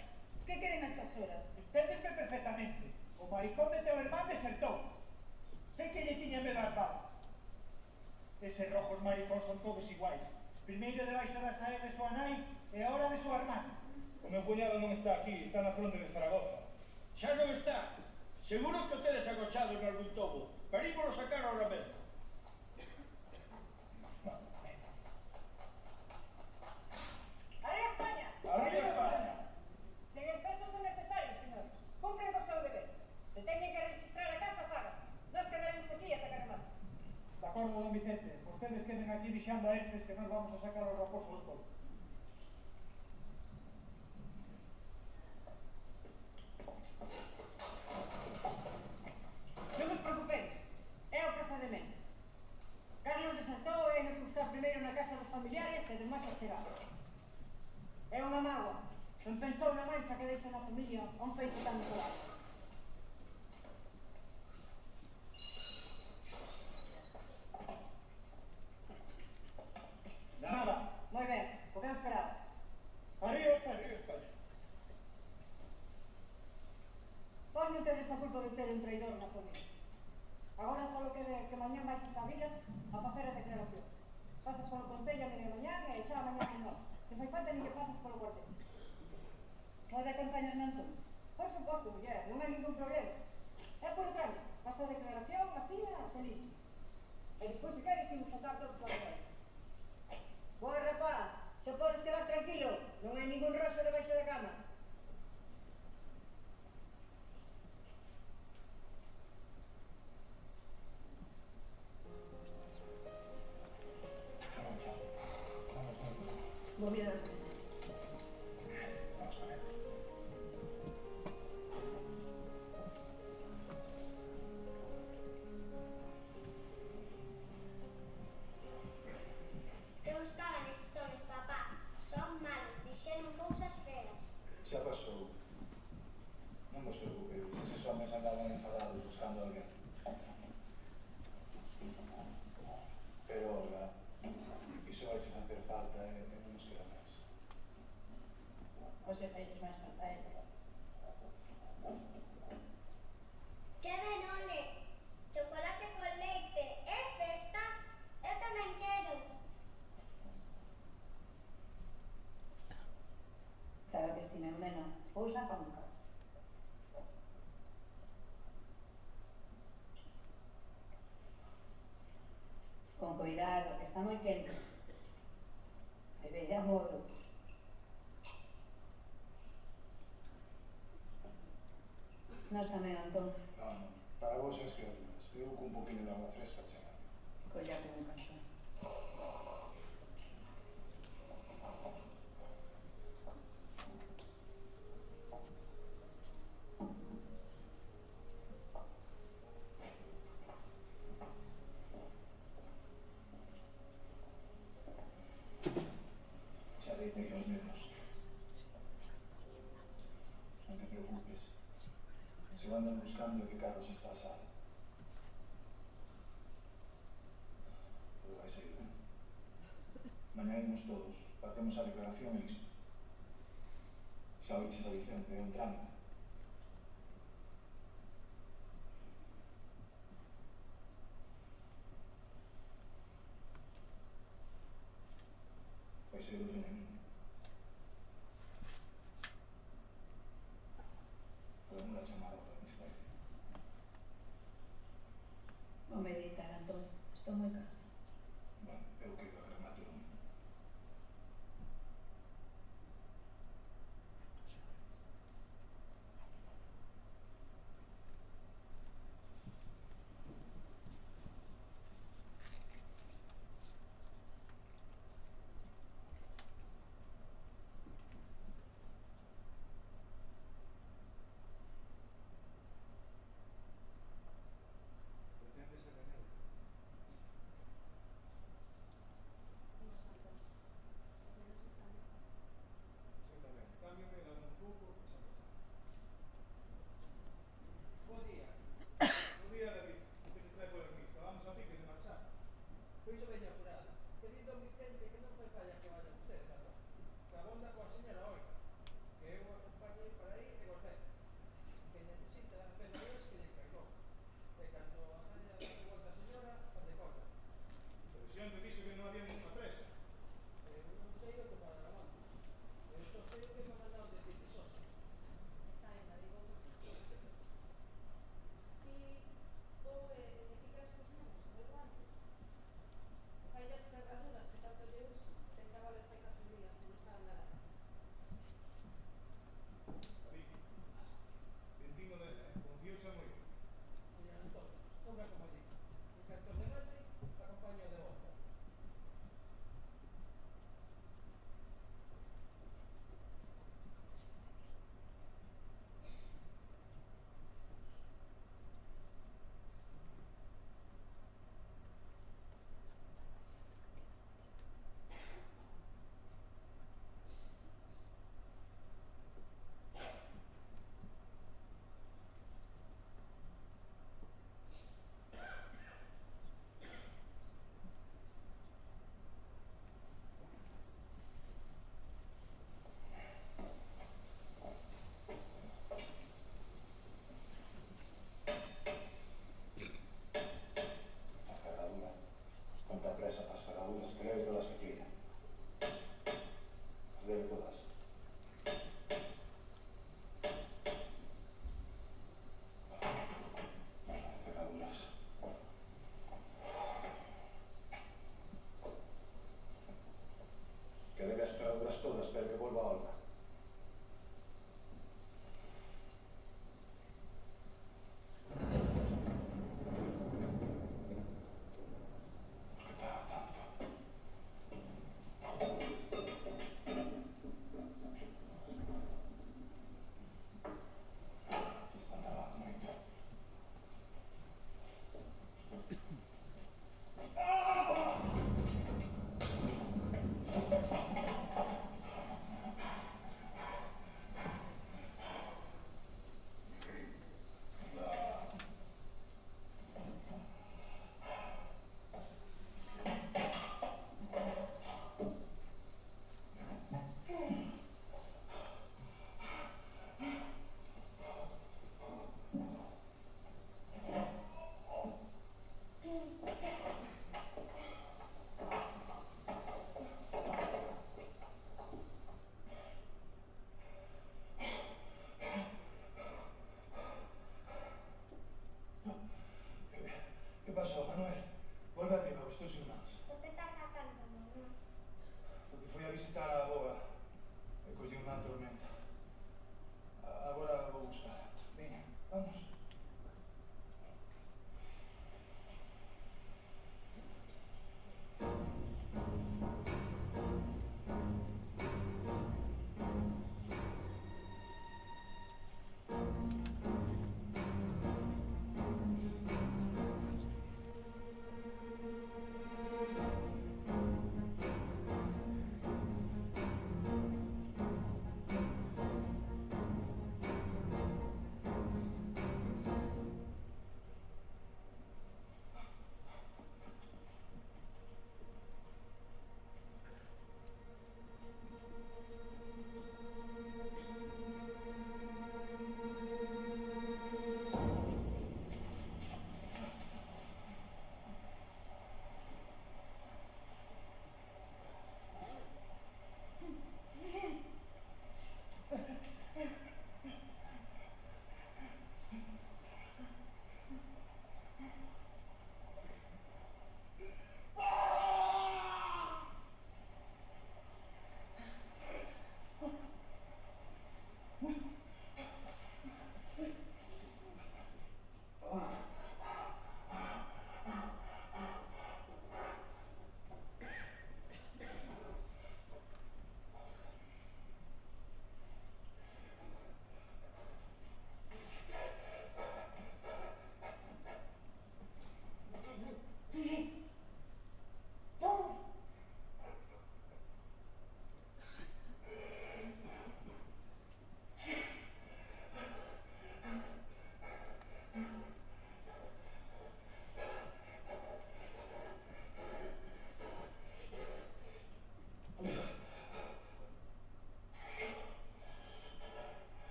Que queren a estas horas? Enténdesme perfectamente. O maricón de teu irmán desertou. Sei que lle tiña medo ás balas. Eses rojos maricóns son todos iguais. Primeiro debaixo das aes de súa nai e agora de súa hermana. O meu cuñado non está aquí, está na fronte de Zaragoza. Xa non está. Seguro que o tedes agochado en algún tobo. Pero ímolo sacar ahora mesmo. ¡Arriba España! Arriba España. Sen excesos son necesarios, señor. allí vixando a estes que nos vamos a sacar os raposos dos polos. Non vos preocupedes, é o procedimento. Carlos desertou e non buscar primeiro na casa dos familiares e demais a chegar. É unha mágoa, non pensou na mancha que deixa na familia a un feito tan natural. Nada. Moi ben, o que eu esperaba. Arriba España. Vos non tedes a culpa de ter un traidor na familia. Agora só quede que mañán baixes a vila a facer a declaración. Pasas polo concello a media mañán e xa a mañán con nós. Non fai falta nin que pasas polo cuartel. Pode acompañarme Antón? Por suposto, muller, non hai ningún problema. É polo trámite. Pasa a declaración, a fila, e listo. E despois, se queres, imos saltar todos a ver. Boa, rapaz, xa podes quedar tranquilo. Non hai ningún roxo debaixo da cama. Se marcha. Vamos, vamos. Vou mirar as nenas. Vamos con él. Que os cagan eses homes, papá. Son malos, dixeron cousas feas. Xa pasou. Non vos preocupedes, eses homens andaban enfadados buscando alguén. Pero, ora, iso vai che facer falta e non nos queda máis. Hoxe failes máis falta a eles. Que ben, ole. Chocolate con leite. É festa? Eu tamén quero. Claro que si, meu neno. Pousa pa nunca. Con cuidado, que está moi quente. Bebe de a modo. Nós tamén, Antón. Non, para vos as criaturas. Eu cun poquinho de agua fresca chega. Collate un cantón. Xa deitei os nenos. Non te preocupes. Se o andan buscando é que Carlos está a sala. Todo vai sair ben. Mañá imos todos, facemos a declaración e listo. Xa oiches a Vicente, é un trámite. Vai ser outro nenino. Podemos la chamada ahora, que se parece. Vou meditar, Antón. Estou moi cansada. Bueno, eu quero que remate o mundo. Pretende ser René. Eu tamén. Cámbiame la un pouco e xa pasamos. Bo día. Bo día, David. O que se trae por aquí? Estábamos a piques de marchar. Pois o veño apurado. Querido Vicente, que non fai falla que vaya usted, rapaz. Que abonda coa señora Olga. Que eu acompañei para ir e volver. Que necesita pedreiros que lle caigou. E cando a gaña de volta a señora, a decolla. Pero xe onte dixo que non había ninguna presa. Non sei o que para la mano. Eu só sei o que me mandaron de Tipisosa. Está ben, David, vou contigo. Si, vou e ficas cos nenos, vou antes. Faillas cerraduras que tanto lle uso, ten que valer fai 4 días e non saben nada. David. Entimo dela, confío xa moi ben. Señor Antón, sobra como digo. En canto de base, acompaño de volta. todas, pero que volva a Olga. ¿Qué pasó, Manuel? Vuelve arriba, os teus irmáns. Por que tarda tanto, mamá? Porque foi a visitar a avoga e colleu unha tormenta. Agora vou buscar. Veña, vamos.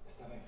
Está ben.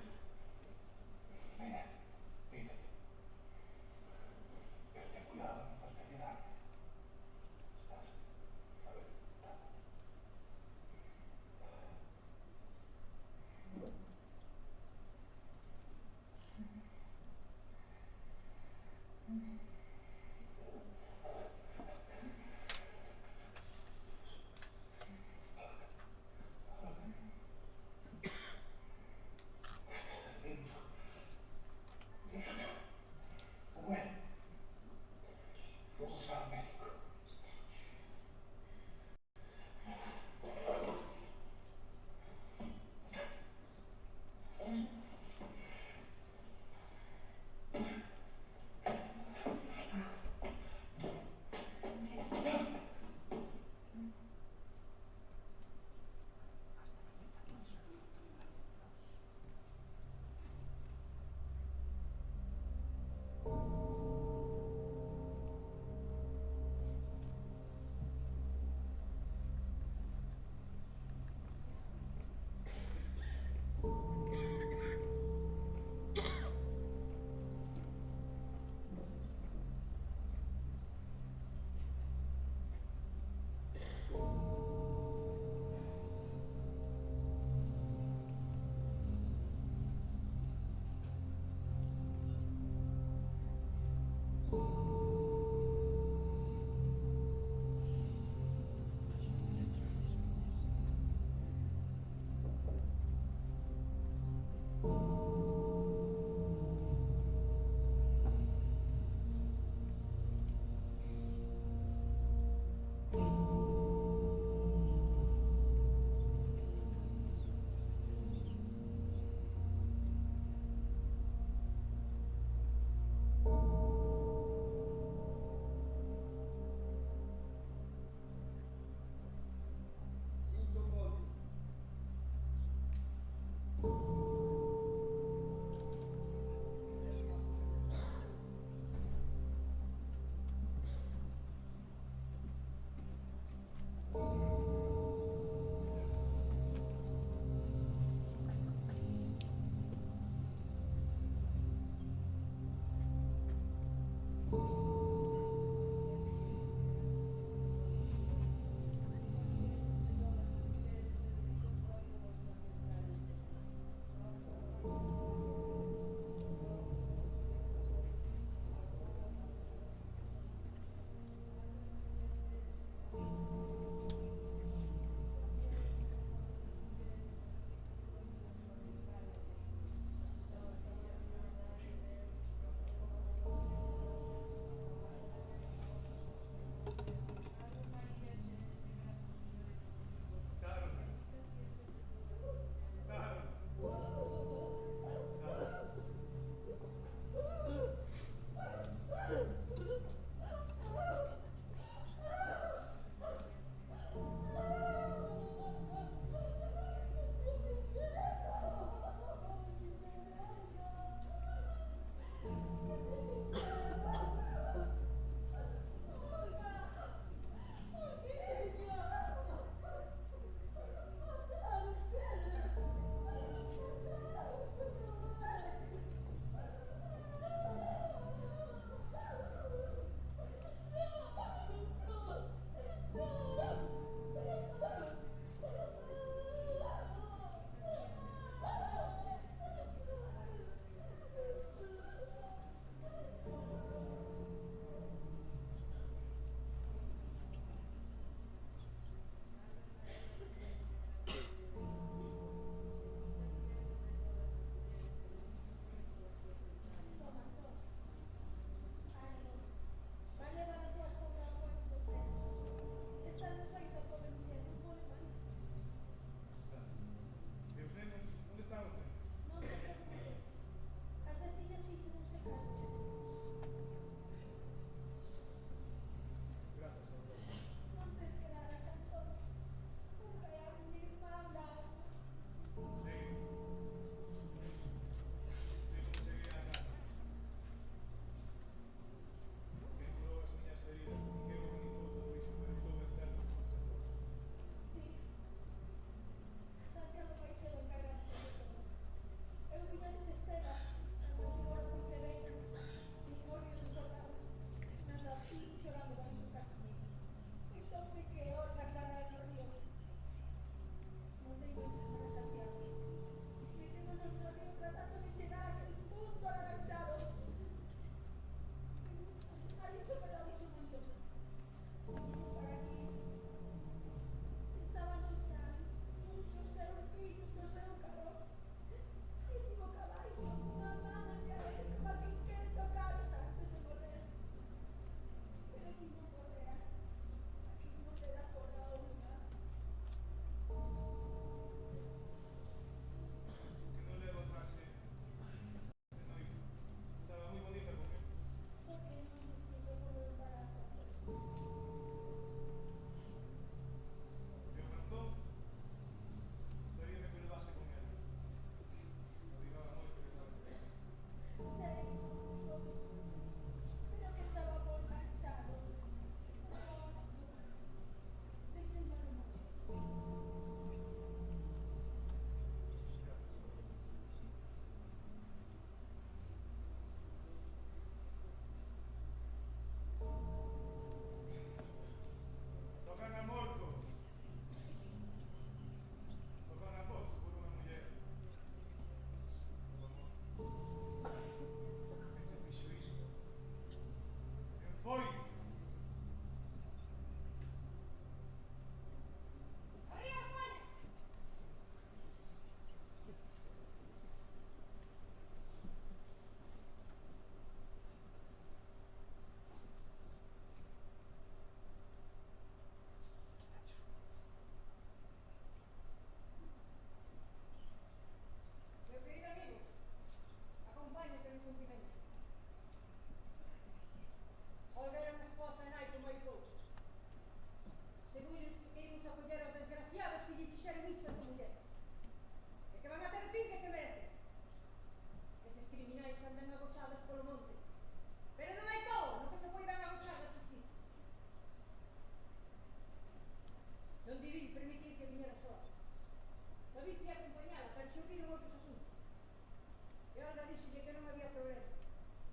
díxolle que non había problema.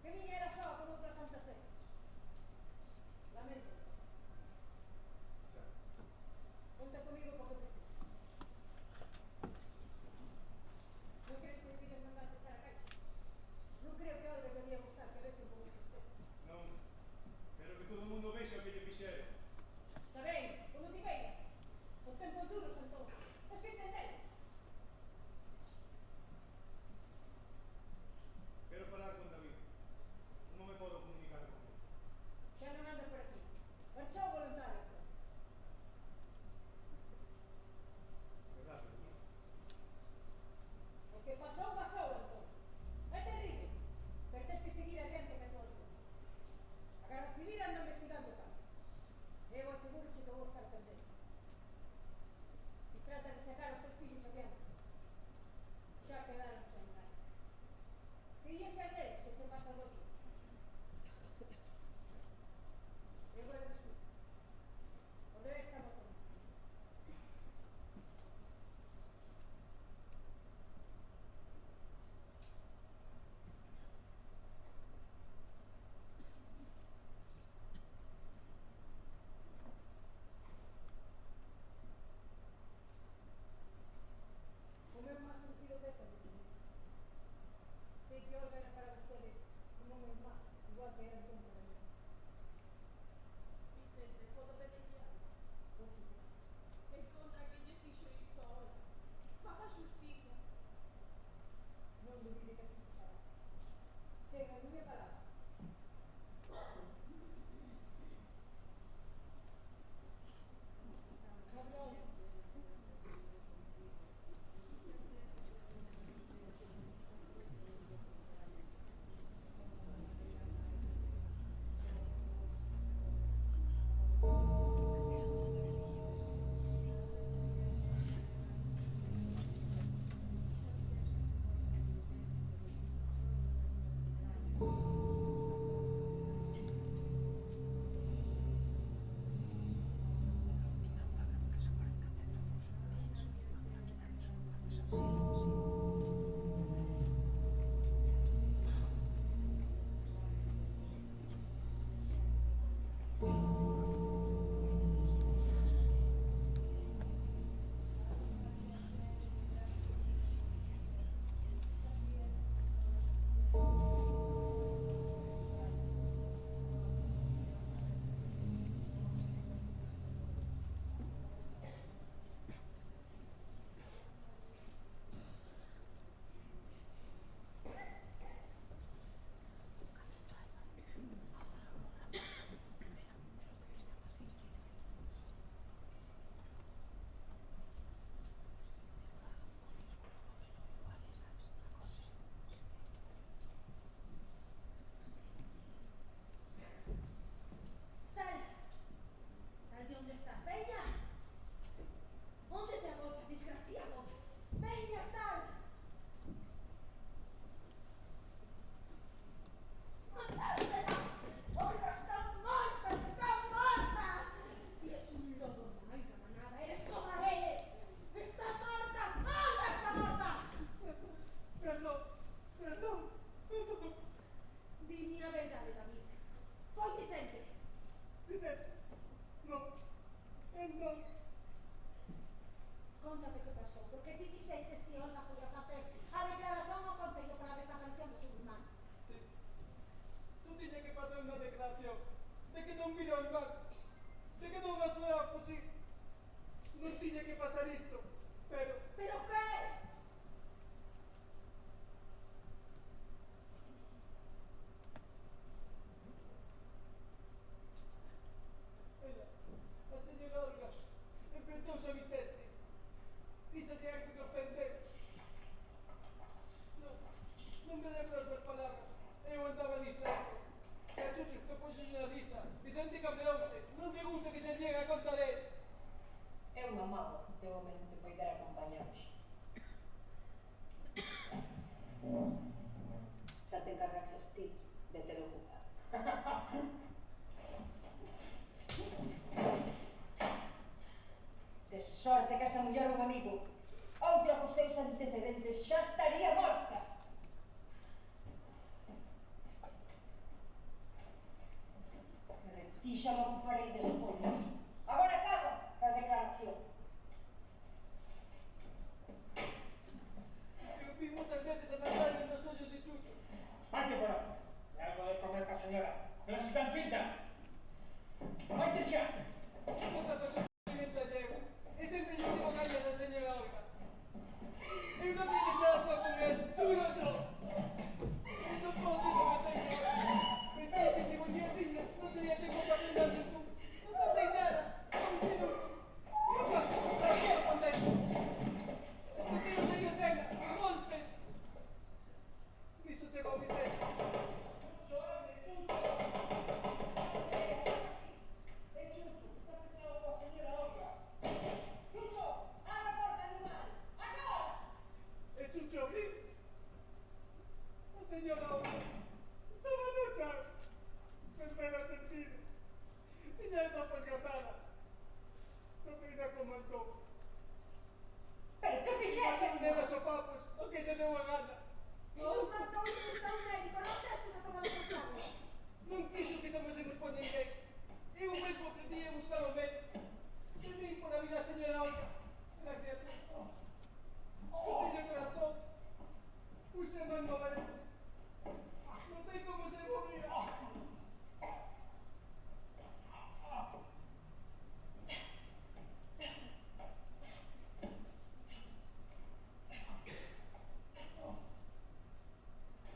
Que viñera só con outras tantas veces. Lamento. Conta comigo porque preciso. Non crees que debías mandar pechar a caixa? Non creo que a Olga debía gustar que vesen como usted. Non, pero que todo o mundo vexa o que lle fixeron. Está ben, como ti veia. Os tempos duros, entón. Es que entendeu. Quero falar con David. Non me podo comunicar con ele. Xa non anda por aquí. Marchou voluntario, entón. Verdade, non? O que pasou, pasou, entón. É terrible. Pero tes que seguir a gente que todo. A Garda Civil anda investigando o caso. Eu aseguro que vou estar pendente. E trata de sacar os teus fillos adiante. Xa quedaron sen nada. Quería ser deles se che pasa o docho. E agora desculpa. O deber chamo todo. O meu máis sentido pésame, señor. Sei que Olga era para vostede como unha irmá, igual que era entón para mí. Vicente, podo pedirlle algo? Por suposto. En contra que lle fixo isto a Olga. Faga xustiza. Non dubide que así se fará. Ten a miña palabra. Cabrón. Sal. Sal de onde estás. Veña. Onde te agochas, desgraciado? Veña, sal. ¡Matártela! ¡Olga, están muertas! ¡Están muertas! Tienes un lodo máis da manada. Eres como eres. ¡Está muerta! ¡Olga está muerta! Perdón, perdón, perdón. Dime a verdade, David. Foi Vicente. Vicente, non, non. Cóntame que pasou, porque ti dixeches que Olga foi a facer a declaración ao Concello para a desaparición do seu irmán. Sí. Tú tiña que facer unha declaración de que non mira o irmán, de que non vas a fuxir. Non tiña que pasar isto, pero... Pero que? Ella, a señora Olga, enfrentouse a Vicente. Dixo que hai que ofender. Non me lembro as palabras. Eu andaba distraído. E a Chuchi que pois a risa. Vicente cabreouse. Non te gusta que se llegue a conta de... É unha mágoa que o teu home non te poidera acompañar hoxe. Xa te encargaches ti de ter ocupado. De sorte que esa muller é un amigo. Outra cos teus antecedentes xa estaría morta. Ti xa me ocuparei despois. Agora acaba a declaración. Eu vi moitas veces a mensaxe nos ollos de Chucho. Vaite por aí. E algo de comer para a señora. Non es que está encinta. Vaite xa. Outra cosa que me llevo. E sempre lle digo gallas a señora Olga. Eu non me deixaba só con él, xuro yo. Non podo que me teño. Pensei que se volvía así, non teria tempo para aprender de tú. Non tardei nada. Un minuto. E paso, tranquilo con él. Escutei os de cena, os golpes. Niso chegou mi tempo. Chucho abriu. A señora Olga estaba no chan. Fez menos sentido. Tiña esa posgatada. Non me ainda comandou. Pero que fixeches? Nela sopapos, o que lle deu a gana. E non matou un médico, non testes a tomar por cargo. Non quixo que chamásemos por ninguén. Eu mesmo ofrecía buscar o médico. Chamei por a vida a señora Olga. Era que atestó. Escutei o corazón. Puse a mano a él. Notei como se movía.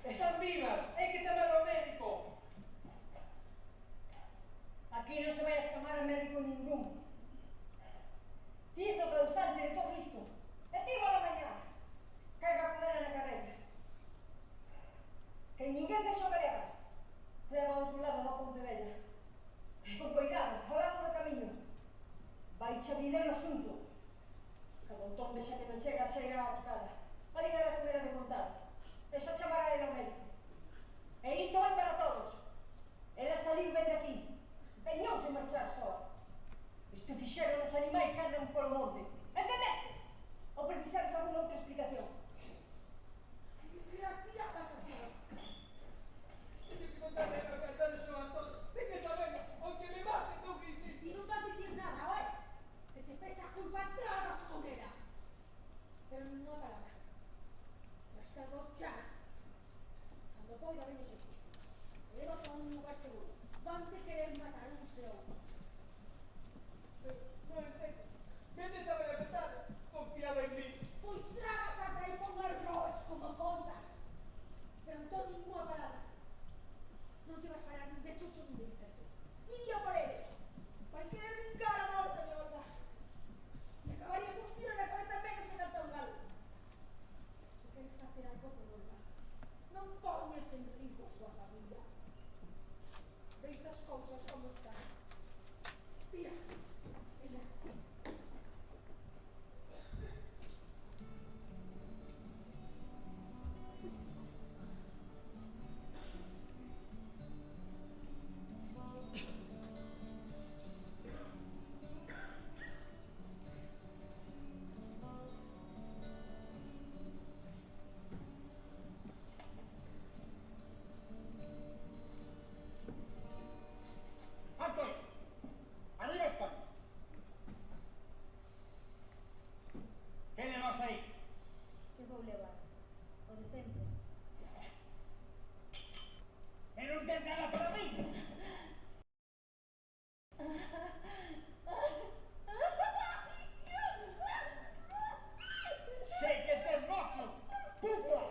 Están vivas. Hai que chamar ao médico. Aquí non se vai a chamar a médico ningún. Ti és o causante de todo isto. E ti a mañá. Carga a cadera na carreta. Que ninguén vexa o Galegas. Leva ao outro lado da Ponte Vella. Con cuidado, ao lado do camiño. Vai che vida no asunto. Cada outón vexa que non chega a xeira a Oscala. Ali debe a poder de contar. Deixa chamar a ela ao médico. E isto vai para todos. Ela saliu ben de aquí. Peñouse marchar soa. Isto fixeron os animais que andan polo monte. Entendestes? Ou precisares alguna outra explicación? Mira, tía, vas así. Teño que contarle a verdade sobre a todos. Ten que saberlo, aunque me mate, tengo que dicir. E non vas dicir nada, oes? Se che pesa a culpa, tragas con ela. Pero non a palabra. Basta gochar. Cando poida, veño aquí. Leva a un lugar seguro. Vante querer matar un se outro. Non entendo. Vete saber a verdade. Confiaba en mí. Pois tragas a traipón arroz como contas. Pero entón ninguna palabra. Non se vas falar nin de Chucho nin de Vicente. Iría por eles. Vai querer vingar a morte de Olga. E acabaría con tiro na cabeza menos que canta un galo. Se queres facer algo por Olga, non poñes en risco a súa familia. Veis as cousas como están. Tira. Ella. Alto aí. Arriba España. Que levas aí? Que vou levar? O de sempre. E non ten nada para mí? Sei que tes mocho, puta!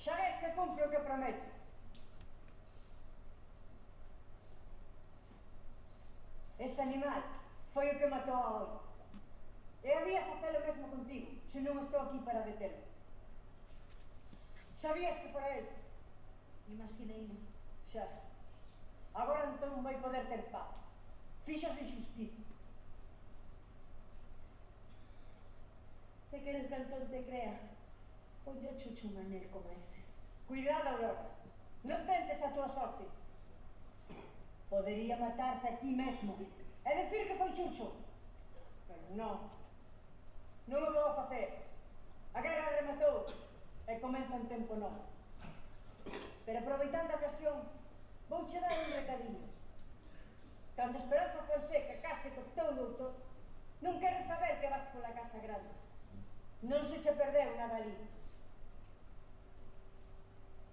Xa ves que cumpro o que prometo. Ese animal foi o que matou a Olga. E había facelo mesmo contigo, se non estou aquí para detelo. Sabías que fora el? Imagineino. Xa. Agora entón vai poder ter paz. Fixos injusticia. Se queres que Antón te crea, ponlle a Chucho un anel como ese. Cuidado, Aurora. Non tentes a túa sorte. Podería matarte a ti mesmo e decir que foi Chucho. Pero non. Non o vou a facer. A guerra rematou e comeza un tempo novo. Pero aproveitando a ocasión, vouche dar un recadiño. Cando Esperanza Fonseca case co teu doutor, non quero saber que vas pola casa grande. Non se che perdeu nada ali.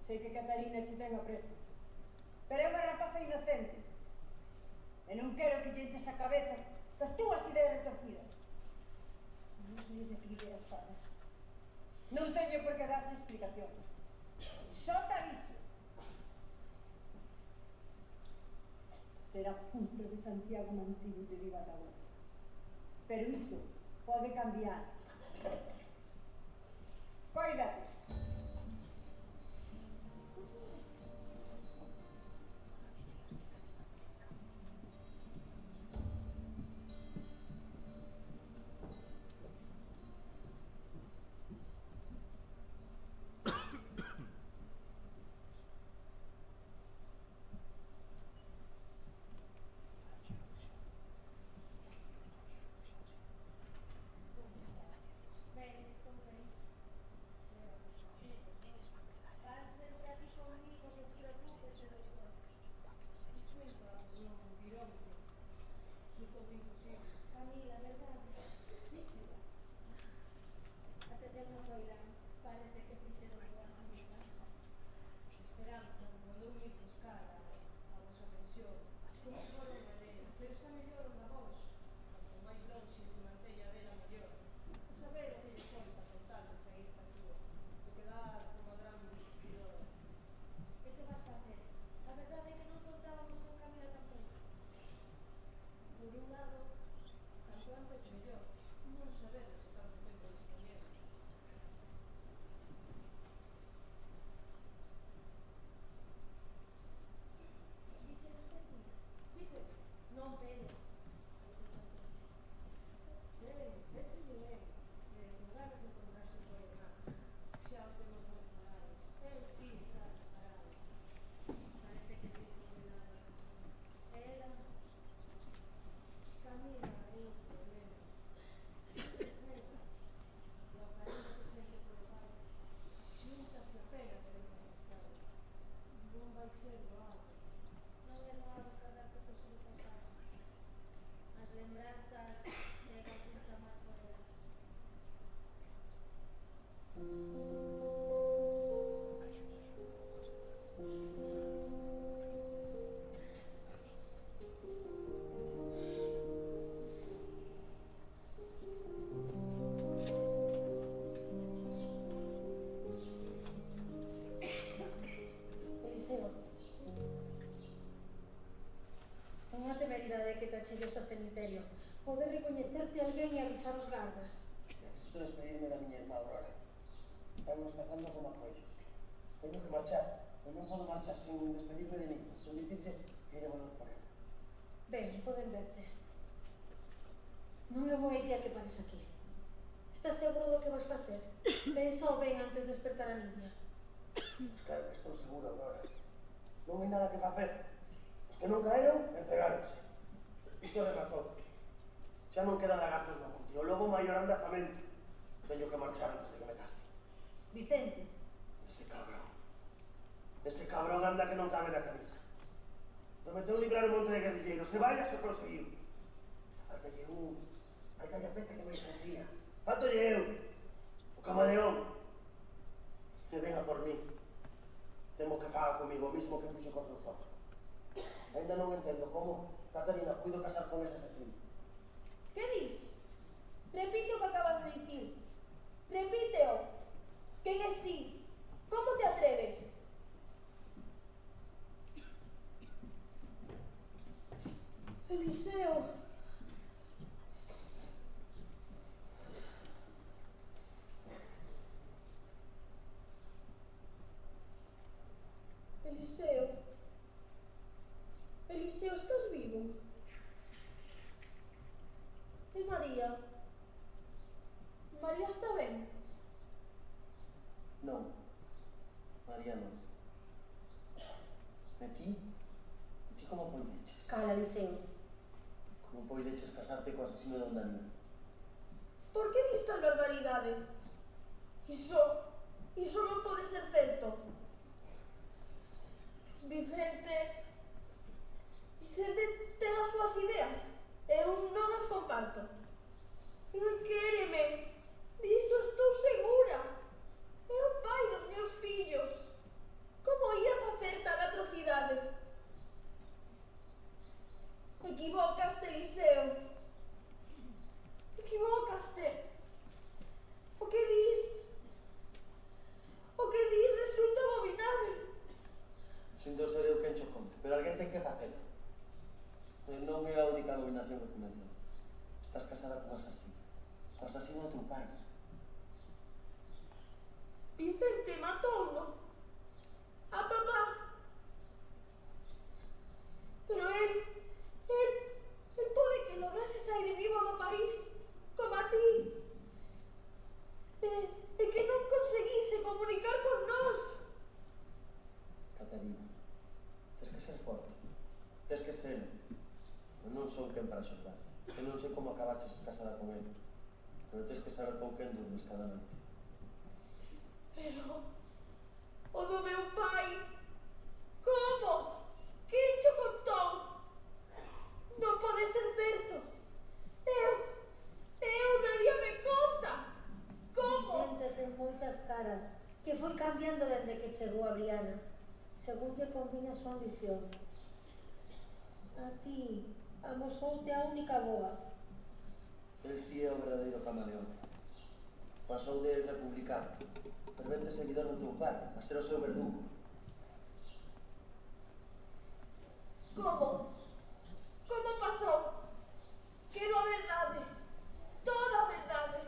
Sei que Catalina che ten aprecio, pero é unha rapaza inocente. E non quero que lle entres a cabeza das túas ideas retorcidas. Non sei de que as falas. Non teño por que darche explicacións. Só te aviso. Será punto de Santiago Mantivo de Viva da Hora. Pero iso pode cambiar. Coídate. Que te achegues ao cemiterio. Pode recoñecerte alguén e avisar os gardas. Necesito despedirme da miña irmá Aurora. Estamos cazando como apoios. Teño que marchar, e non podo marchar sin despedirme de Nico, sin dicirle que lle volver por ela. Ben, poden verte. Non é boa idea que pares aquí. Estás seguro do que vas facer? Pensa ben antes de despertar a niña. Pois claro que estou seguro, Aurora. Non hai nada que facer. Os que non caeron, entregáronse. Isto rematou. Xa non quedan lagartos no monte. O lobo maior anda famento. Teño que marchar antes de que me cace. Vicente. Ese cabrón. Ese cabrón anda que non cabe na camisa. Prometeu librar o monte de guerrilleiros. Que vaya se o conseguiu. Faltalle un. Faltalle a peta que máis ensía. Faltolle eu. O camaleón. Que venga por mí. Temo que faga comigo o mismo que fixo cos seus ojos. Ainda non entendo como Catalina puido casar con ese asesino. Que dis? Repite o que acabas de dicir. Repíteo. Quen es ti? Como te atreves? Eliseo. Eliseo. Eliseo, estás vivo? ¿Y María? María está como poideches? Cala, Liceo. Como poideches casarte co asesino de Ondarina? Por que dis tal barbaridade? Iso non pode ser certo. Vicente ten as súas ideas. Eu non as comparto. El quéreme. Diso estou segura. É o pai dos meus fillos. Como ia facer tal atrocidade? Equivocaste, Eliseo. Equivocaste. O que dis resulta abominable. Sinto ser eu quen cho conte, pero alguén ten que facelo. Non é a única abominación que cometeu. Estás casada con asasino. O asasino do teu pai. Vicente matouno. A papá. Pero él pode que lograse sair vivo do país, como a ti. E que non conseguise comunicar con nós. Catarina, tens que ser forte. Tens que ser. Eu non son quen para xorgar. Eu non sei como acabaches casada con ele. Pero tens que saber con quen durmes cada noite. Pero o do meu pai. Como? Quen cho contou? Non pode ser certo. Eu daríame conta. Como? Vicente ten moitas caras, que foi cambiando dende que chegou a Briana, según lle conviña a súa ambición. A ti, amosoute a única boa. El si é o verdadeiro camaleón. Pasou de republicano, fervente seguidor do teu pai, a ser o seu verdugo. Como? Como pasou? Quero a verdade. Toda a verdade.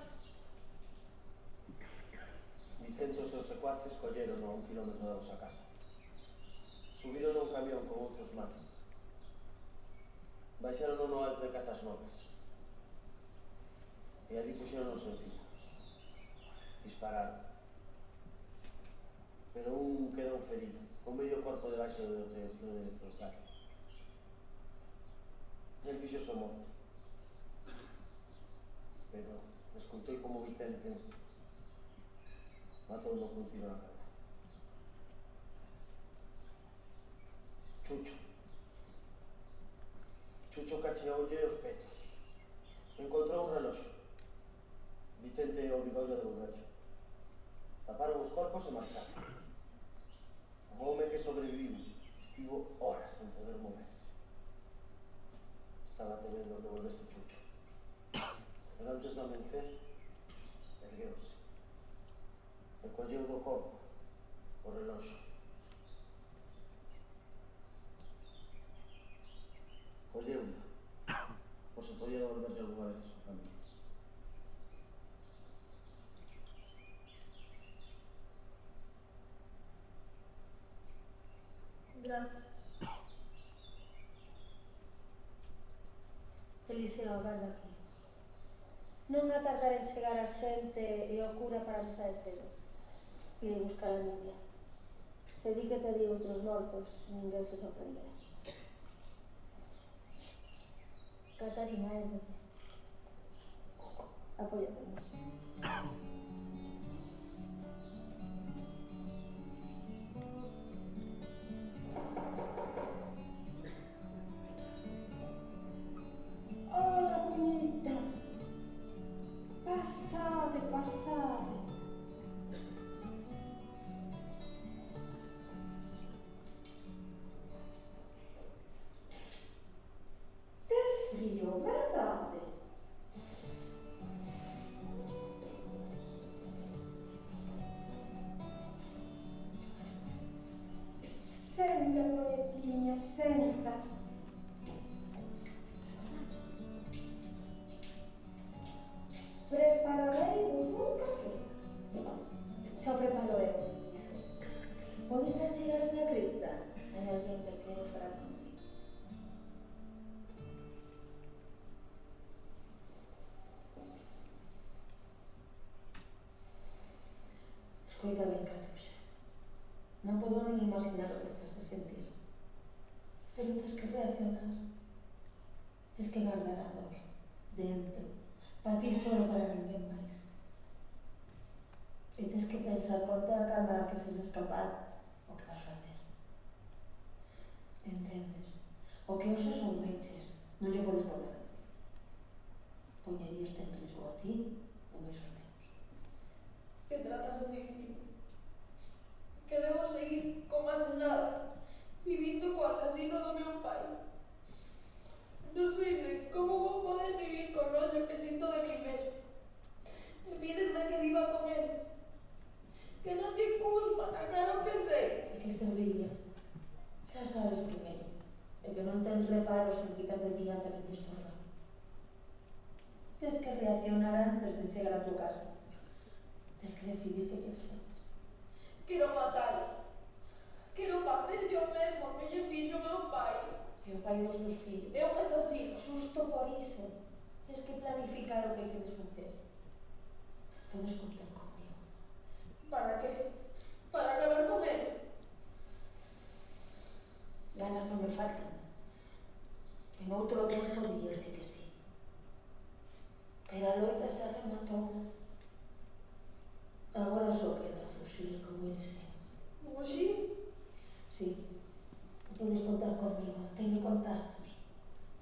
Vicente e os seus secuaces colleron a 1 kilómetro da nosa casa. Subiron a un camión con outros máis. Baixaron no alto de Cachas Novas. E ali puxeronos encima. Dispararon. Pero un quedou ferido, con medio corpo debaixo do trocar. El fixo o morto. Pero escoitei como Vicente matou no cun tiro na cabeza. Chucho cacheoulle os petos. Encontrou un reloxo. Vicente obrigoulle a devolverlo. Taparon os corpos e marcharon. O home que sobreviviu estivo horas sen poder moverse. Estaba temendo que volvese Chucho. Pero antes do amencer, ergueuse. E colleu do corpo o reloxo. Colleu-lo, por se podía devolverlle alguna vez a súa familia. Gracias. Eliseo, agarda aquí. Non a tardar en chegar a xente e o cura para a mesa de cero. Irei buscar a Nidia. Se di que te vi outros mortos, ninguén se sorprenderá. Catarina, érmete. Apóyate en eso. Hola, bonita. Passate, passate. Tes frío, verdade? Senta, bonetinha, senta. Prepararei-vos um café. Só preparo eu. Podes achegarte a cripta? Hai alguén que quero falar contigo. Escoita ben, Catuxa. Non podo nin imaginar o que estás a sentir. Pero tens que reaccionar. reaccionar. Tes que guardar a dor dentro, para ti solo, para ninguén máis. E tes que pensar con toda a calma da que ses escapar o que vas facer. Entendes? O que hoxe son leches, non lle podes contar a ninguén. Poñerías en risco a ti e máis os meus. Que tratas de dicir? Que debo seguir como se nada, vivindo co asasino do meu pai. Non sei ben como vou poder vivir con noxo que sinto de mí mesmo. E pídesme que viva con ele. Que non te cuspa na cara o que sei. E que se ría. Xa sabes quen é. E que non ten reparos en quitar de diante que te estorba. Tens que reaccionar antes de chegar a tu casa. Tens que decidir que queres facer. Quero matar. Quero facer yo mesmo que lle fixo o meu pai. E o pai dos teus fillos. É un asasino. Xusto por iso. Tens que planificar o que queres facer. Podes contar comigo. Para que? Para acabar con ele. Ganas non me faltan. En outro tempo diríache que sí. Pero a loita se rematou. Agora só queda fuxir como eles é. Fuxir? Sí. Podes contar comigo. Teño contactos.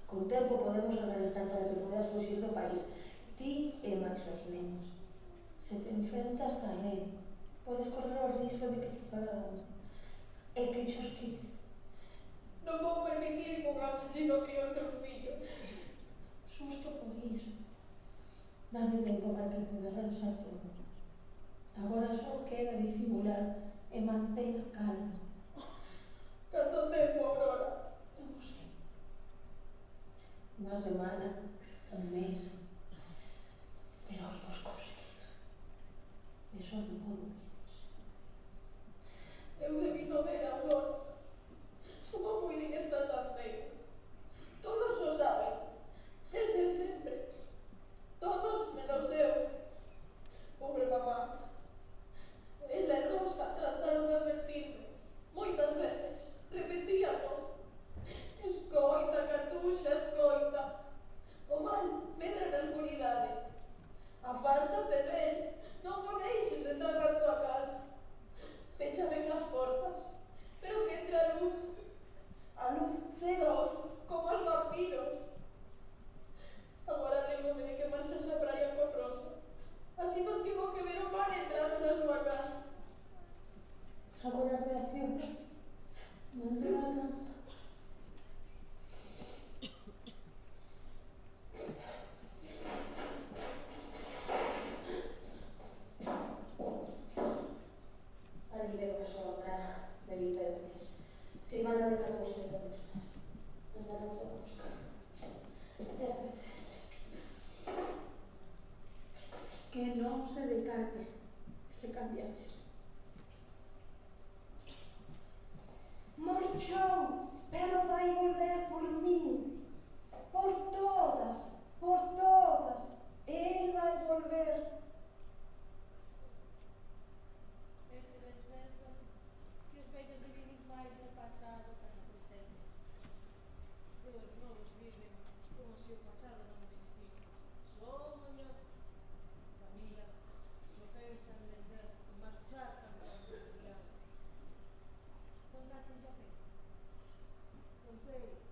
Con tempo podemos organizar para que podas fuxir do país. Ti e máis os nenos. Se te enfrentas a él, podes correr o risco de que te faga dano. E que chos quite. Non vou permitir que un asesino críe os meus fillos. Xusto por iso. Dame tempo para que podas realizar todo. Agora só queda disimular e mantén a calma. Canto tempo, Aurora? Non sei. Unha semana, un mes. Pero imos conseguir. Eso non o dubides. Eu debino ver a Aurora. Como puiden estar tan feio? Todos o saben. Desde sempre. Todos menos eu. Pobre mamá. Ela e Rosa trataron de advertirme. Moitas veces. Repetíamos. Escoita, Catuxa, escoita. O mal medra na escuridade. Afástate del. Non o deixes entrar na tua casa. Pecha ben as portas. Pero que entre a luz. A luz cegaos como os vampiros. Agora lembro-me de que marchase a praia con Rosa. Así non tivo que ver o mar entrando na súa casa. Agora reacciona. Non te va nada. Ali veo a sombra de Vicente. Semana de Carlos, ¿dónde estás? Andaron a buscar. Que non se decate, que cambiaches. Marchou, pero vai volver por min. Por todas, por todas. El vai volver. Ese desverso que os vellos vivimos máis no pasado que no presente. E os novos viven como se o pasado non existise. Só mañá. Camila, só pensan vender, marchar cando se olvidar. Con naches de fe. Con pelo.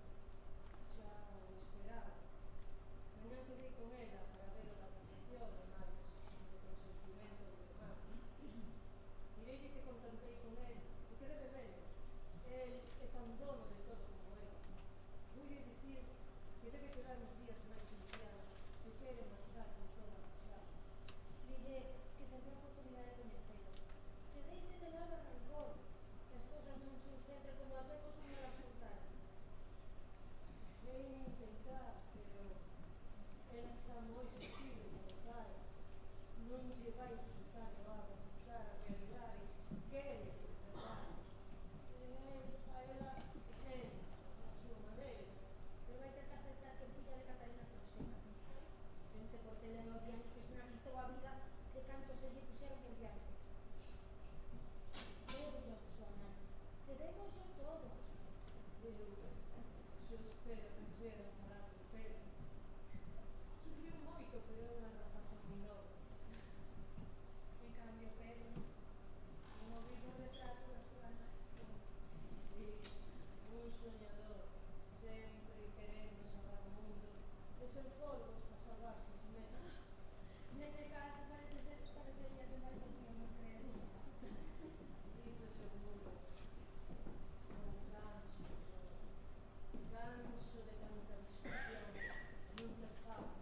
puderon parar o Pedro. Sufriu moito, pero é unha rapazón moi nobre. En cambio, Pedro, non vivo o retrato da súa nai. Sí, un soñador, sempre querendo salvar o mundo, de seus folgos para salvarse a si mesmo. Nese caso, parecería demais a miña mujer. Iso seguro. Canso de tanta discusión, non ter paz,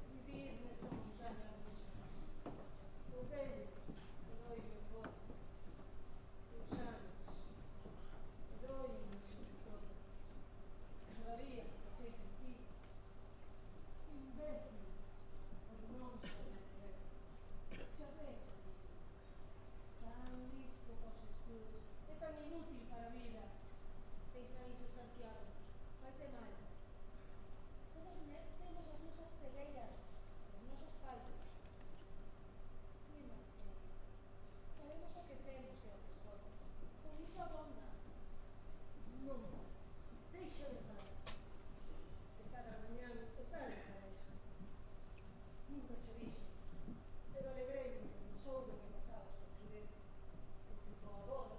vivir nesta montaña rusa. O velho, o doido o corpo, os anos, o doime sobre todo. Cada día que pasei sen ti, imbécil, por non saber querer. Xa ves, amigo, tan listo para os estudos e tan inútil para a vida. Pensa iso Santiago, faite mal. Todos temos as nosas cegueiras, os nosos fallos. Rímanse. Sabemos o que temos e o que somos. Con iso abonda. Non, deixa de falar. Se cada mañán total para iso. Nunca cho dixen, pero alegrei-me cando soube que pasabas por Tudela. Porque coa boda,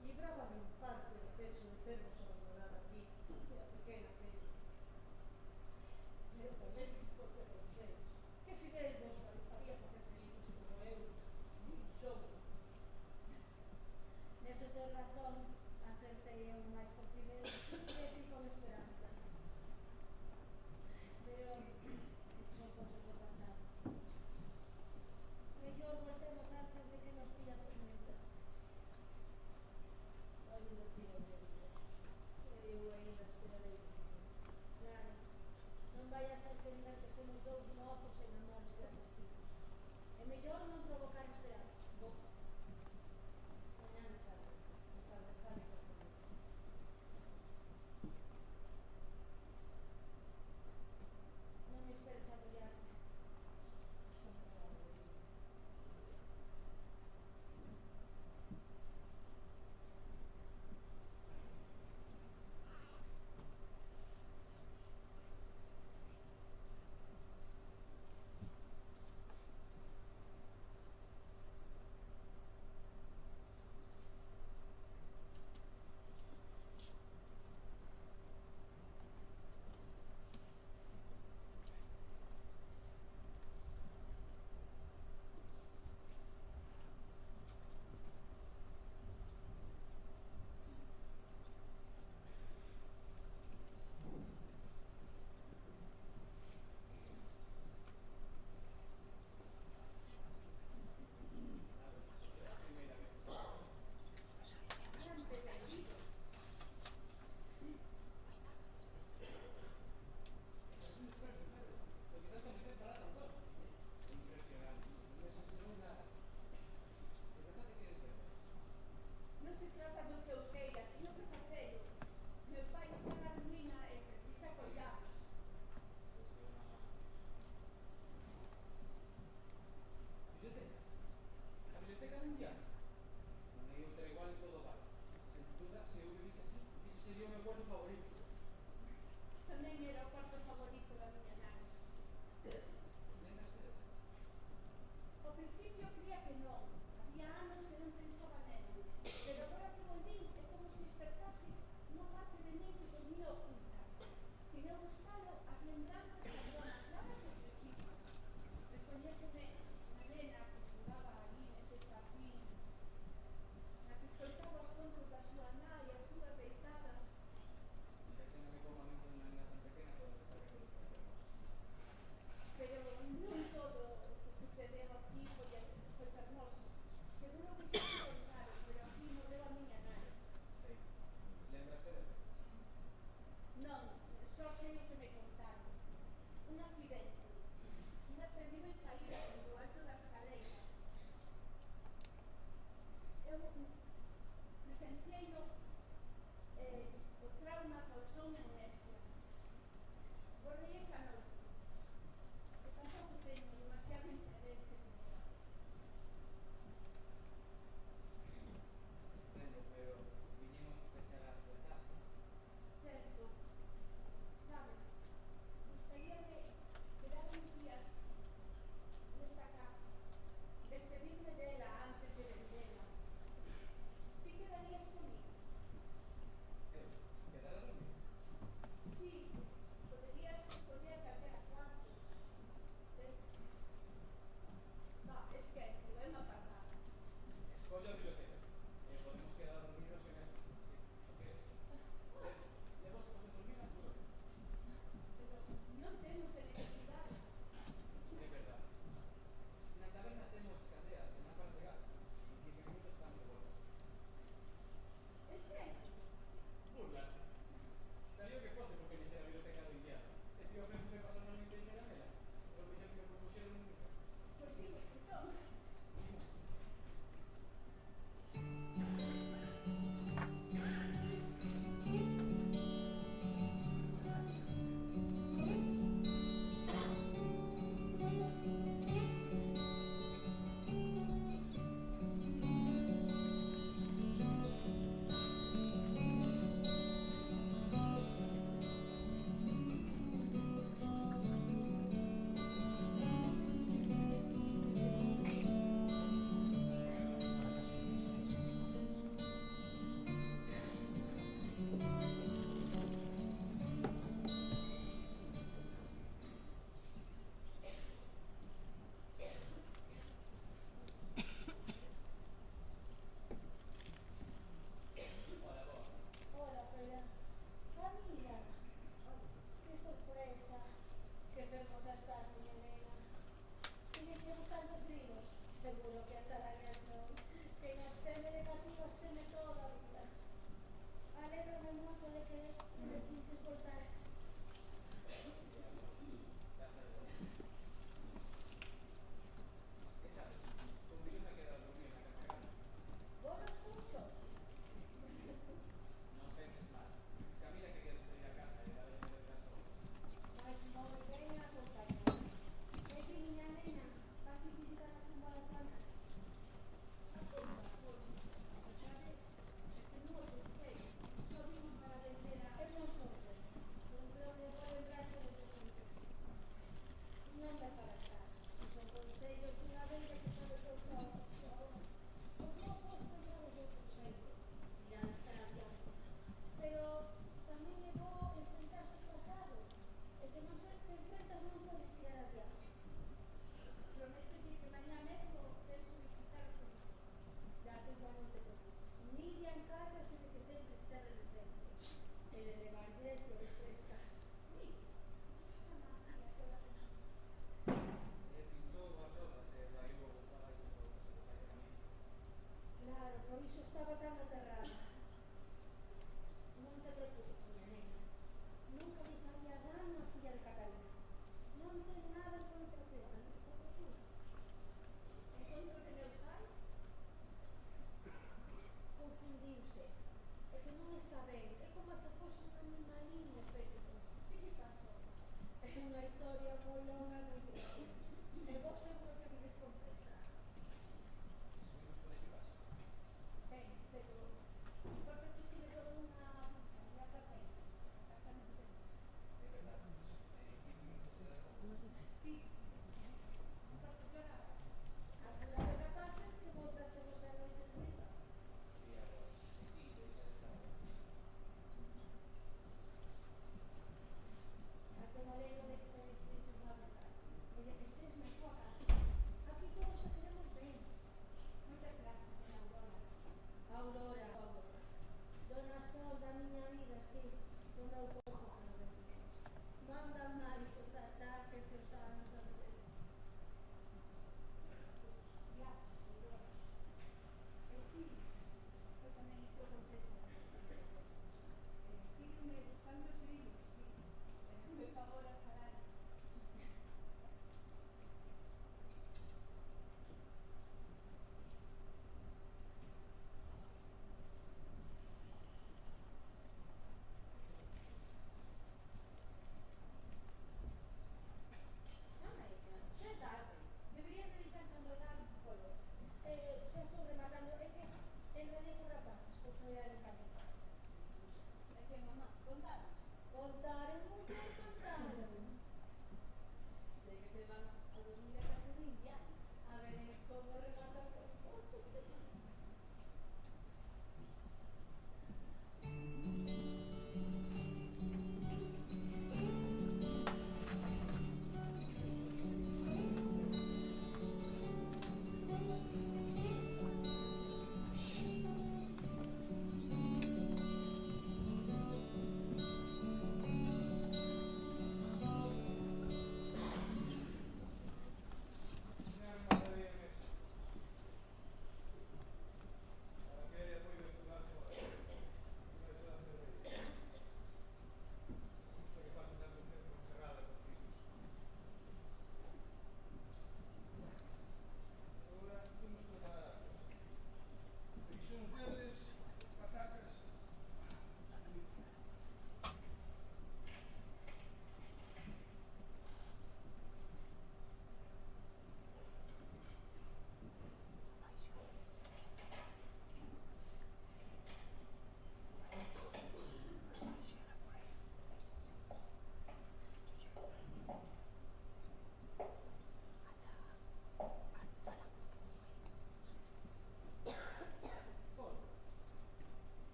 librábame en parte do peso de termos abandonado aquí e a pequena feira. Pero tamén porque pensei que Fidel vos faría facer felices como eu, non somos. Neso tes razón, acertei eu máis por Fidel e ti con esperanza. Pero son cosas do pasado. Mellor voltemos antes de que nos pilla a tormenta. Ainda tiro de vida. Eu ainda esperarei. Claro, non vayas a entender que somos dous mozos en amores clandestinos. É mellor non provocar esperanza. Boca. Mañán sabe, o padre Fábrica comigo. Non me esperes a arrollarme. Son claro de ir. Seguro que as arañas non. Quen as teme negativas teme toda a vida. Alégrame moito de que decises voltar. ¿Qué sabes? Conmigo me he quedado dormido en la casa grande. Vos los puxos. No penses mal. Camila quería despedir a casa y la de detrás solo. Mas moi ben acompañado. É que miña nena casi visita na tumba da tua nai. A cousa, pois, a verdade é que non o pensei. Só vimos para vender a... Eu non sorprendo.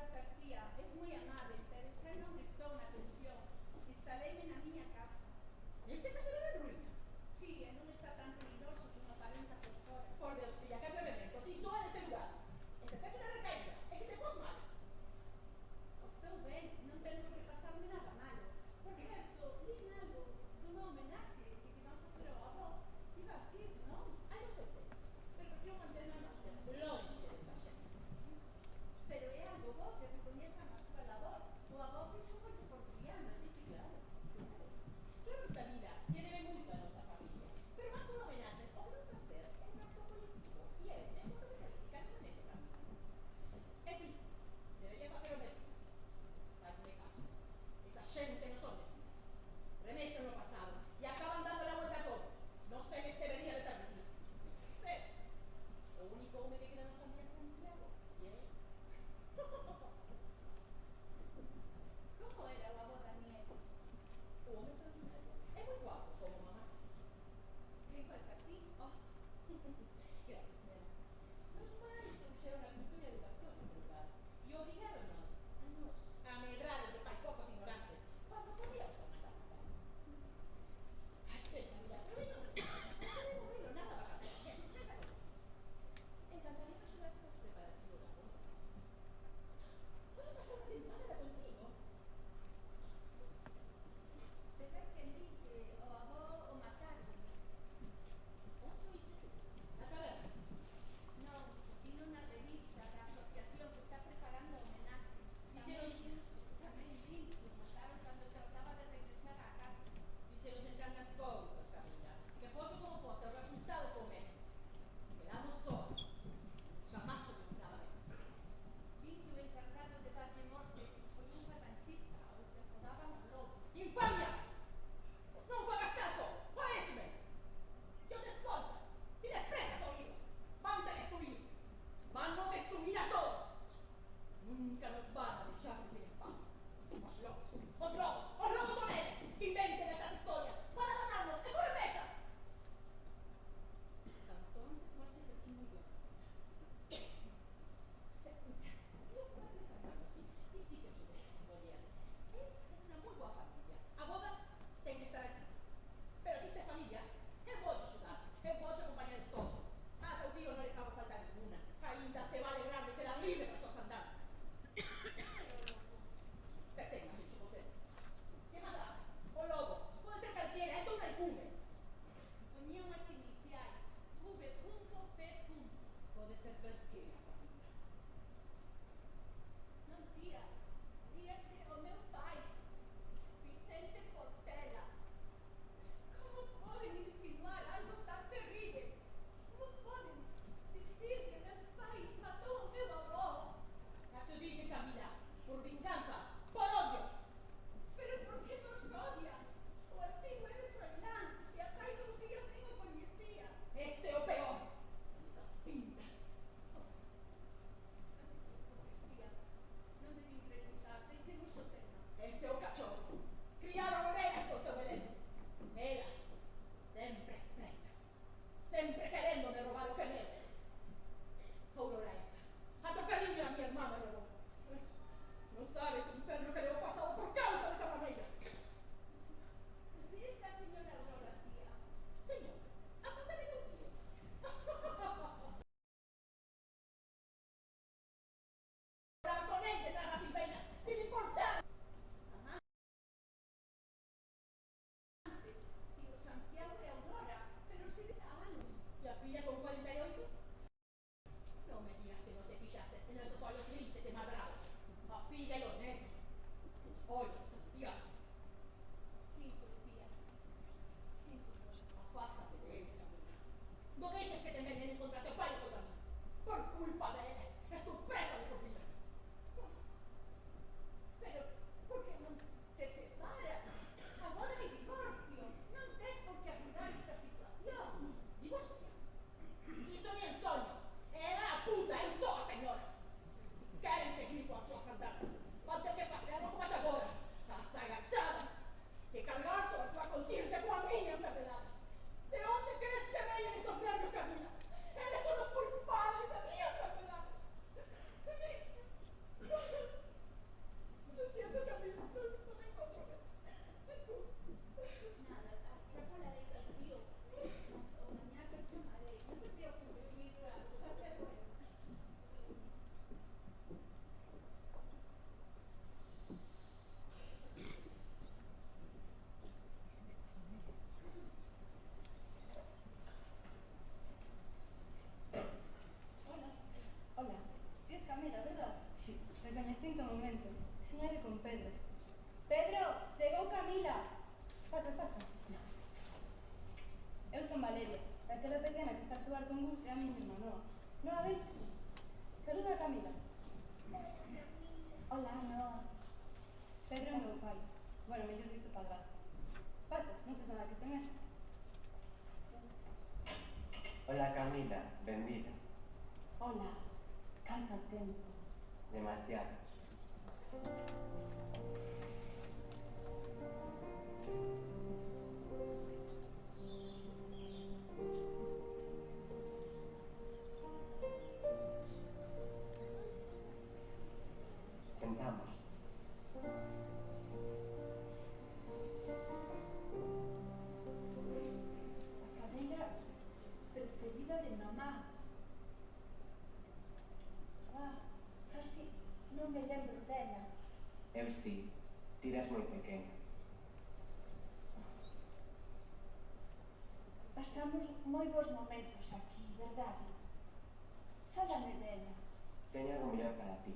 grazas, tía. Es moi amable, pero xa non estou na pensión. Instaleime na miña casa. Ese caso era en ruínas. Sí, e non está tan ruinoso como aparenta por fora. Por Dios, filla, que atrevemento. Ti soa nese lugar. Ese tes unha recaída. E se te pos mal. Estou ben, non tengo que pasarme nada malo. Por certo, lin algo dunha homenaxe que te van facer ao avó. Iba a ir, non? Ai, non sei. Pero prefiro manterme a marcha. Lonxe desa xente. Pero é algo bo que recoñezan a súa labor. O avó fixo moito por Triana. Sí, sí, claro. Claro que esta vida lle debe moito a nosa familia. Pero máis que unha homenaxe, o que non facer é un acto político. E é cosa de política, non é de familia. E ti, debería facer o mesmo. Fazme caso. Esa xente non son de vida. Remexan no pasado e acaban dando a volta a todo. Non se les debería de permitir. Pero, o único home que queda na familia é Santiago. E é... Como era o avó Daniel? O home extraordinario. É moi guapo, como mamá. Igual que a ti. Oh. Gracias, nena. Meus pais trouxeron a cultura e a educación neste lugar e obrigáronos a medrar de paicocos ignorantes cando podíamos tomar la cara. Ai, venga, mira, pero deixamos de falar. Non modelo nada va a cambiar. Ven, senta conmigo. Encantaría que axudaste cos preparativos da boda. Podo pasar unha temporada contigo? De ver que li que o avó o mataron. Onde oíches iso? Na taberna? Non, vino na revista da asociación que está preparando a homenaxe. xogar con Gus e a miña irmá Noa. Noa, ven. Saluda a Camila. Hola, Noa. Pedro é o meu pai. Bueno, mellor dito padrasto. Pasa, non tes nada que temer. Hola Camila, benvida. Hola. Canto tempo. Demasiado. Sentamos. A cadeira preferida de mamá. Casi non me lembro dela. Eu sí, tiras moi pequena. Pasamos moi bons momentos aquí, verdade? Fálame dela. Teño algo mellor para ti.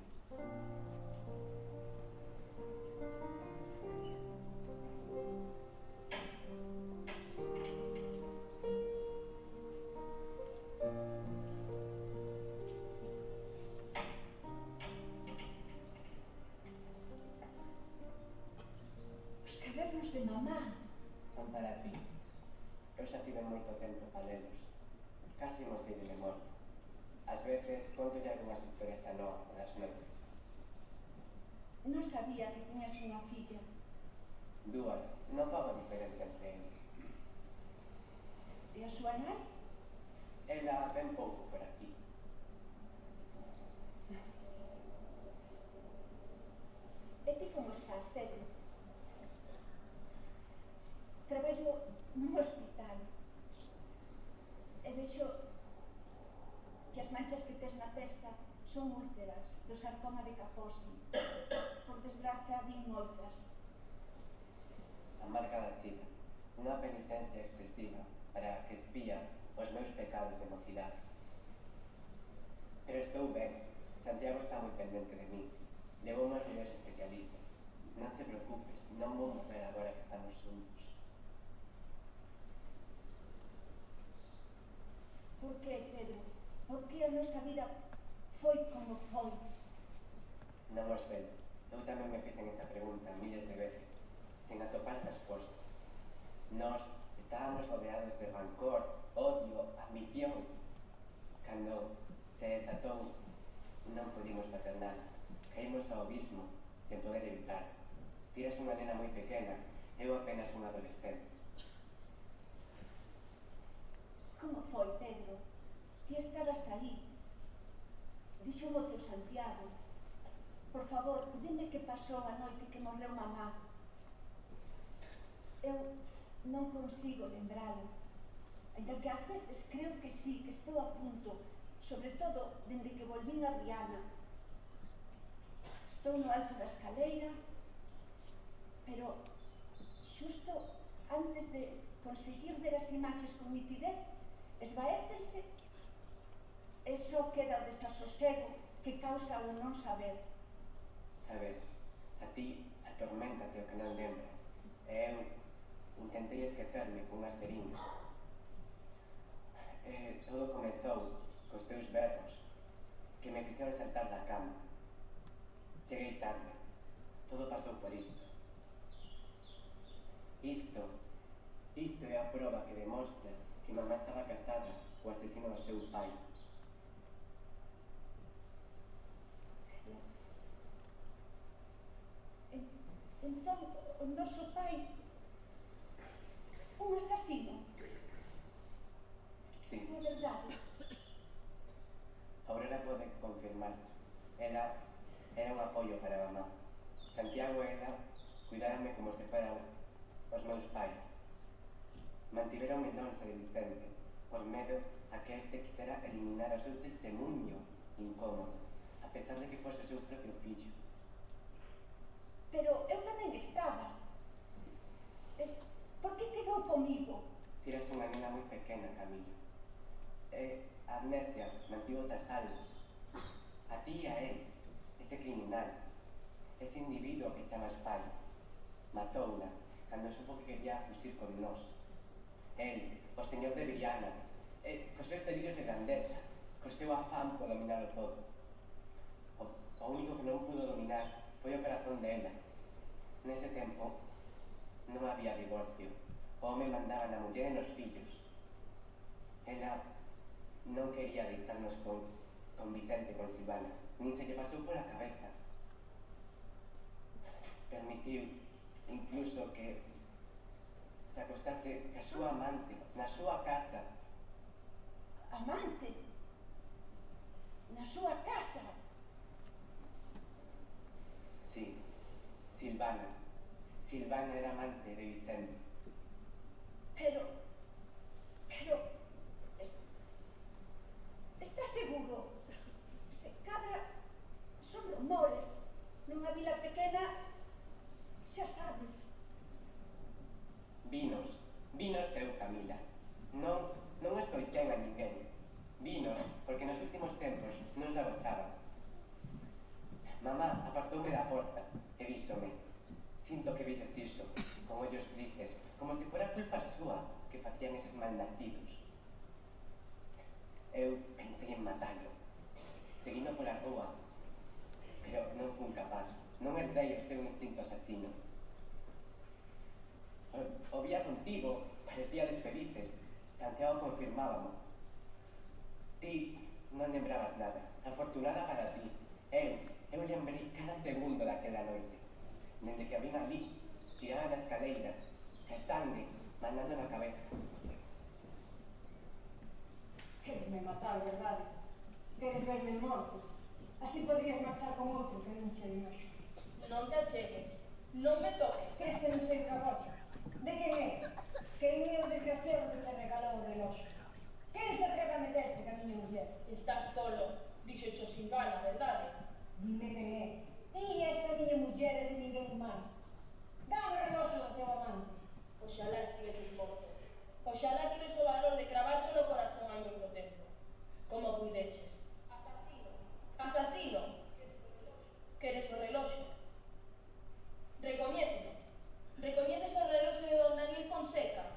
Os cadernos de mamá. Son para ti. Eu xa tive moito tempo para lelos. Casi non sei de memoria. Ás veces contolle algunhas historias a Noa polas noites. Non sabía que tiñas unha filla. Dúas, non fago diferencia entre eles. E a súa nai? Ela ven pouco por aquí. E ti como estás, Pedro? Traballo nun hospital. E vexo que as manchas que tes na testa son úlceras do sarcoma de Kaposi. Por desgraza, vi moitas. A marca da sida. Unha penitencia excesiva para que espía os meus pecados de mocidade. Pero estou ben. Santiago está moi pendente de mí. Levo unhos mellores especialistas. Non te preocupes, non vou morrer agora que estamos xuntos. Por que, Pedro? Por que a nosa vida foi como foi? Non o sei. Eu tamén me fixen esta pregunta miles de veces, sen atopar resposta. Nós estábamos rodeados de rancor, odio, ambición. Cando se desatou, non pudimos facer nada. Caímos ao abismo, sen poder evitar. Tiras unha nena moi pequena, eu apenas un adolescente. Como foi, Pedro? Ti estabas aí. Dixo o teu Santiago. Por favor, dime que pasou a noite que morreu mamá. Eu non consigo lembralo. Ainda que ás veces creo que sí, que estou a punto, sobre todo dende que volvín a Rihanna. Estou no alto da escaleira, pero xusto antes de conseguir ver as imaxes con nitidez, esvaécense e só queda o desasosego que causa o non saber. Sabes, a ti atorméntate o que non lembras. E eu intentei esquecerme cunha seringa. Todo comezou cos teus berros que me fixeron saltar da cama. Cheguei tarde. Todo pasou por isto. Isto é a proba que demostra que mamá estaba casada co asesino do seu pai. Entón, o noso pai, un asasino. Sí. É verdade. Aurora pode confirmarlo. Ela era un apoio para mamá. Santiago e ela cuidáronme como se fueran os meus pais. Mantiveronme lonxe de Vicente, por medo a que este quisera eliminar o seu testemunho incómodo, a pesar de que fose o seu propio fillo. Pero eu tamén estaba. Por que quedou comigo? Tiras unha nena moi pequena, Camila. A amnesia mantivo a salvo. A ti e a él, ese criminal, ese individuo que chamas pai, matouna cando supo que quería fuxir con nós. El, o señor de Briana, cos seus delirios de grandeza, co seu afán por dominarlo todo. O único que non pudo dominar foi o corazón dela. Nese tempo non había divorcio. O home mandaba na muller e nos fillos. Ela non quería deixarnos con Vicente e con Silvana, nin se lle pasou pola cabeza. Permitiu incluso que se acostase ca súa amante na súa casa. Amante? Na súa casa? Sí, Silvana. Silvana era amante de Vicente. Pero... Está seguro? Se cadra son rumores. Nunha vila pequena, xa sabes. Vinos eu, Camila. Non escoitén a ninguén. Vinos, porque nos últimos tempos non se agochaban. Mamá apartoume da porta e díxome: sinto que vises iso, con ollos tristes, como se fora culpa súa que facían eses malnacidos. Eu pensei en matalo. Seguino pola rúa, pero non fun capaz. Non herdei o seu instinto asasino. O vía contigo, parecíades felices. Santiago confirmábamo. Ti non lembrabas nada. Afortunada para ti. Eu lembrei cada segundo daquela noite. Dende que a vin ali, tirada na escaleira, que sangue mandando na cabeza. Queresme matar, verdade? Queres verme morto? Así podrías marchar con outro que non che noxo. Non te achegues, non me toques. Que este non sei cabocha. De quen é? Quen é o desgraciado que che regalou o reloxo? Quen se atreve a meterse ca miña muller? Estás tolo, dixo cho Silvana, verdade? Dime quen é. Ti és a miña muller e de ninguén máis. Dá o reloxo do teu amante. Oxalá estiveses morto. Oxalá tives o valor de cravacho no corazón hai moito tempo. Como puideches? Asasino. Asasino? Queres o reloxo? Recoñécelo. Recoñeces o reloxo de don Daniel Fonseca?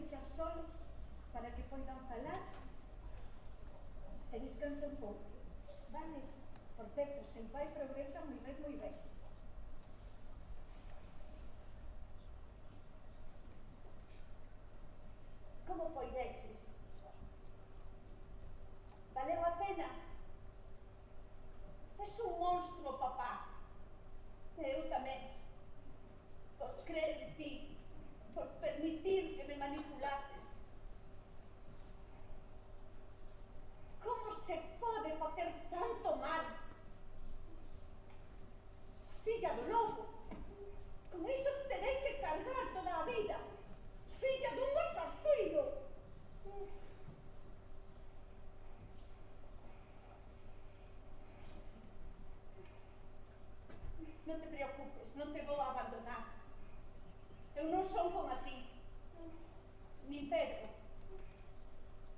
deixar solos para que poidan falar e descansen un pouco. Vale? Por certo, senpai progresa moi ben, moi ben. Como poideches? Valeu a pena? Es un monstruo, papá. E eu tamén. Por crer en ti. Por permitir que me manipulases. Como se pode facer tanto mal? Filla do lobo. Con iso terei que cargar toda a vida. Filla dun asasino. Non te preocupes, non te vou abandonar. Eu non son como a ti. Nin Pedro.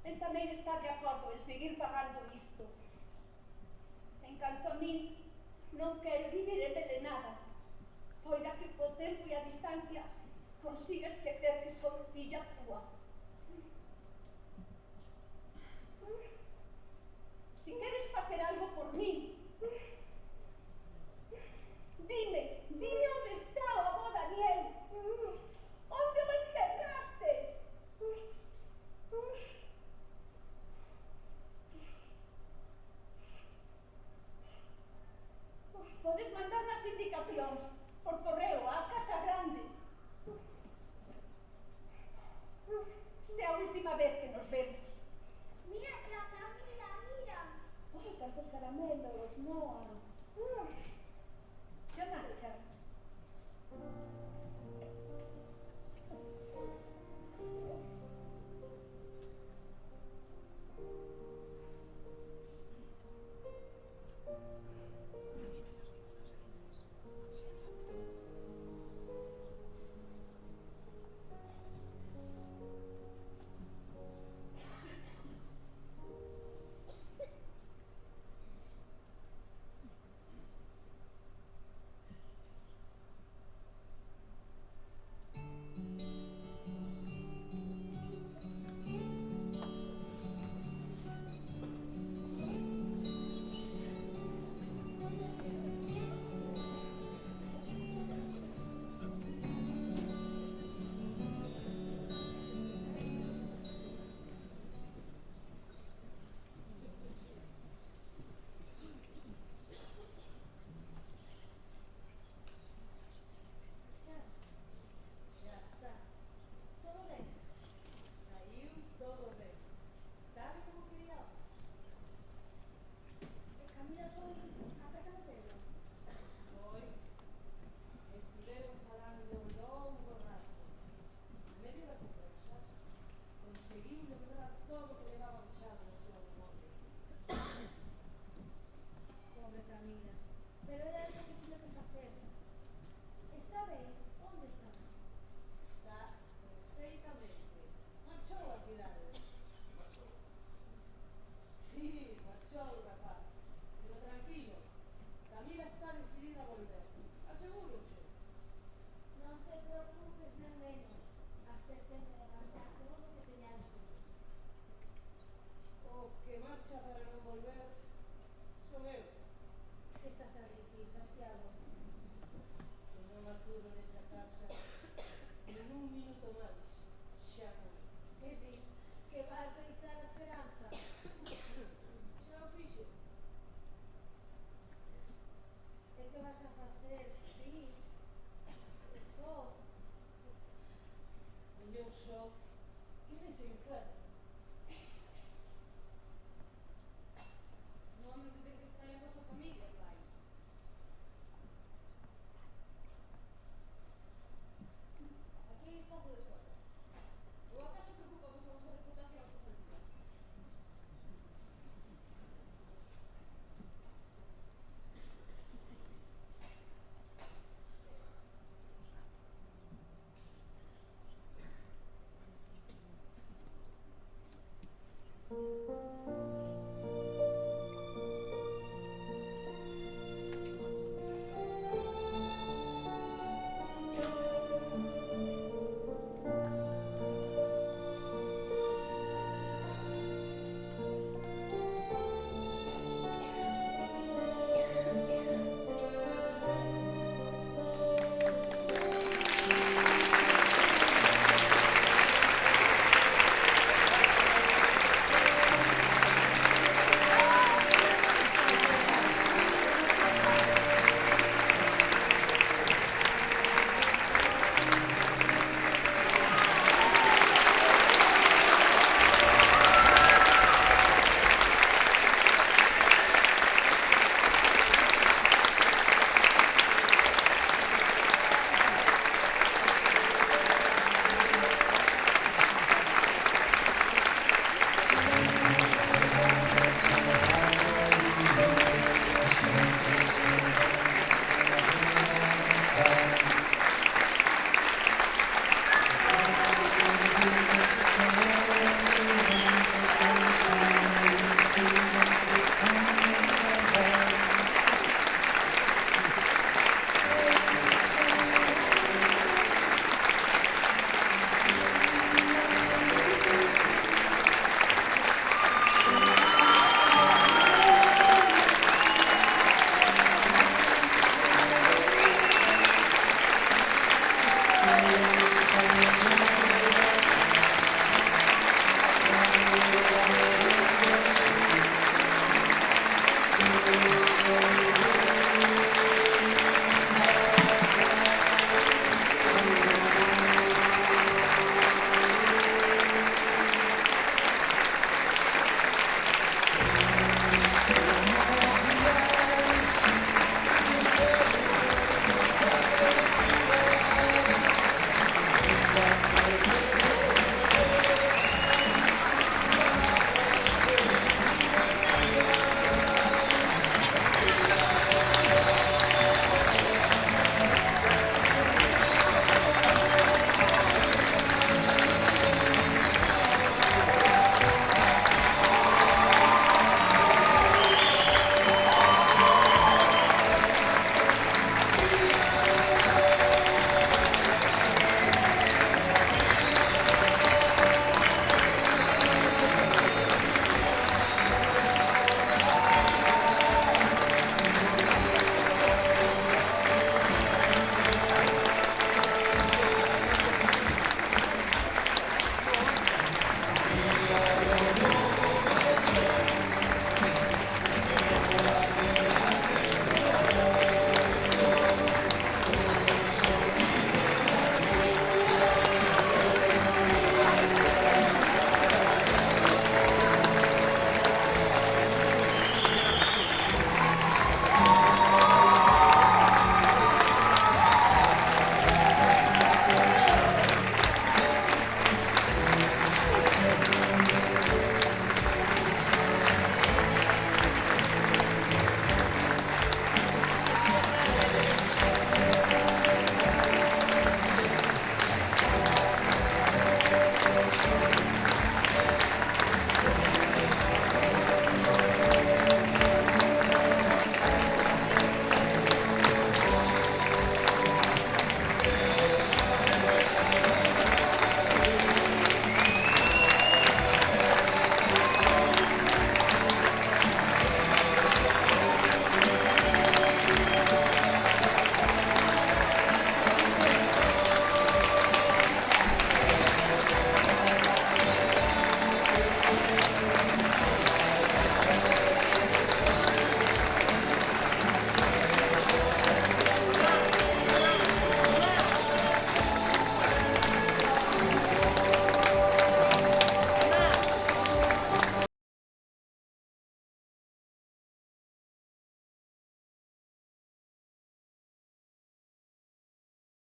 El tamén está de acordo en seguir pagando isto. En canto a min, non quero vivir envenenada. Poida que co tempo e a distancia consiga esquecer que son filla túa. Si queres facer algo por min, dime onde está o avó Daniel. Onde o enterrastes? Podes mandar as indicacións por correo á Casa Grande. Esta é a última vez que nos vemos. Mira, Camila, mira. Ai, tantos caramelos, Noa. Xa marcha. Io so che ne sei un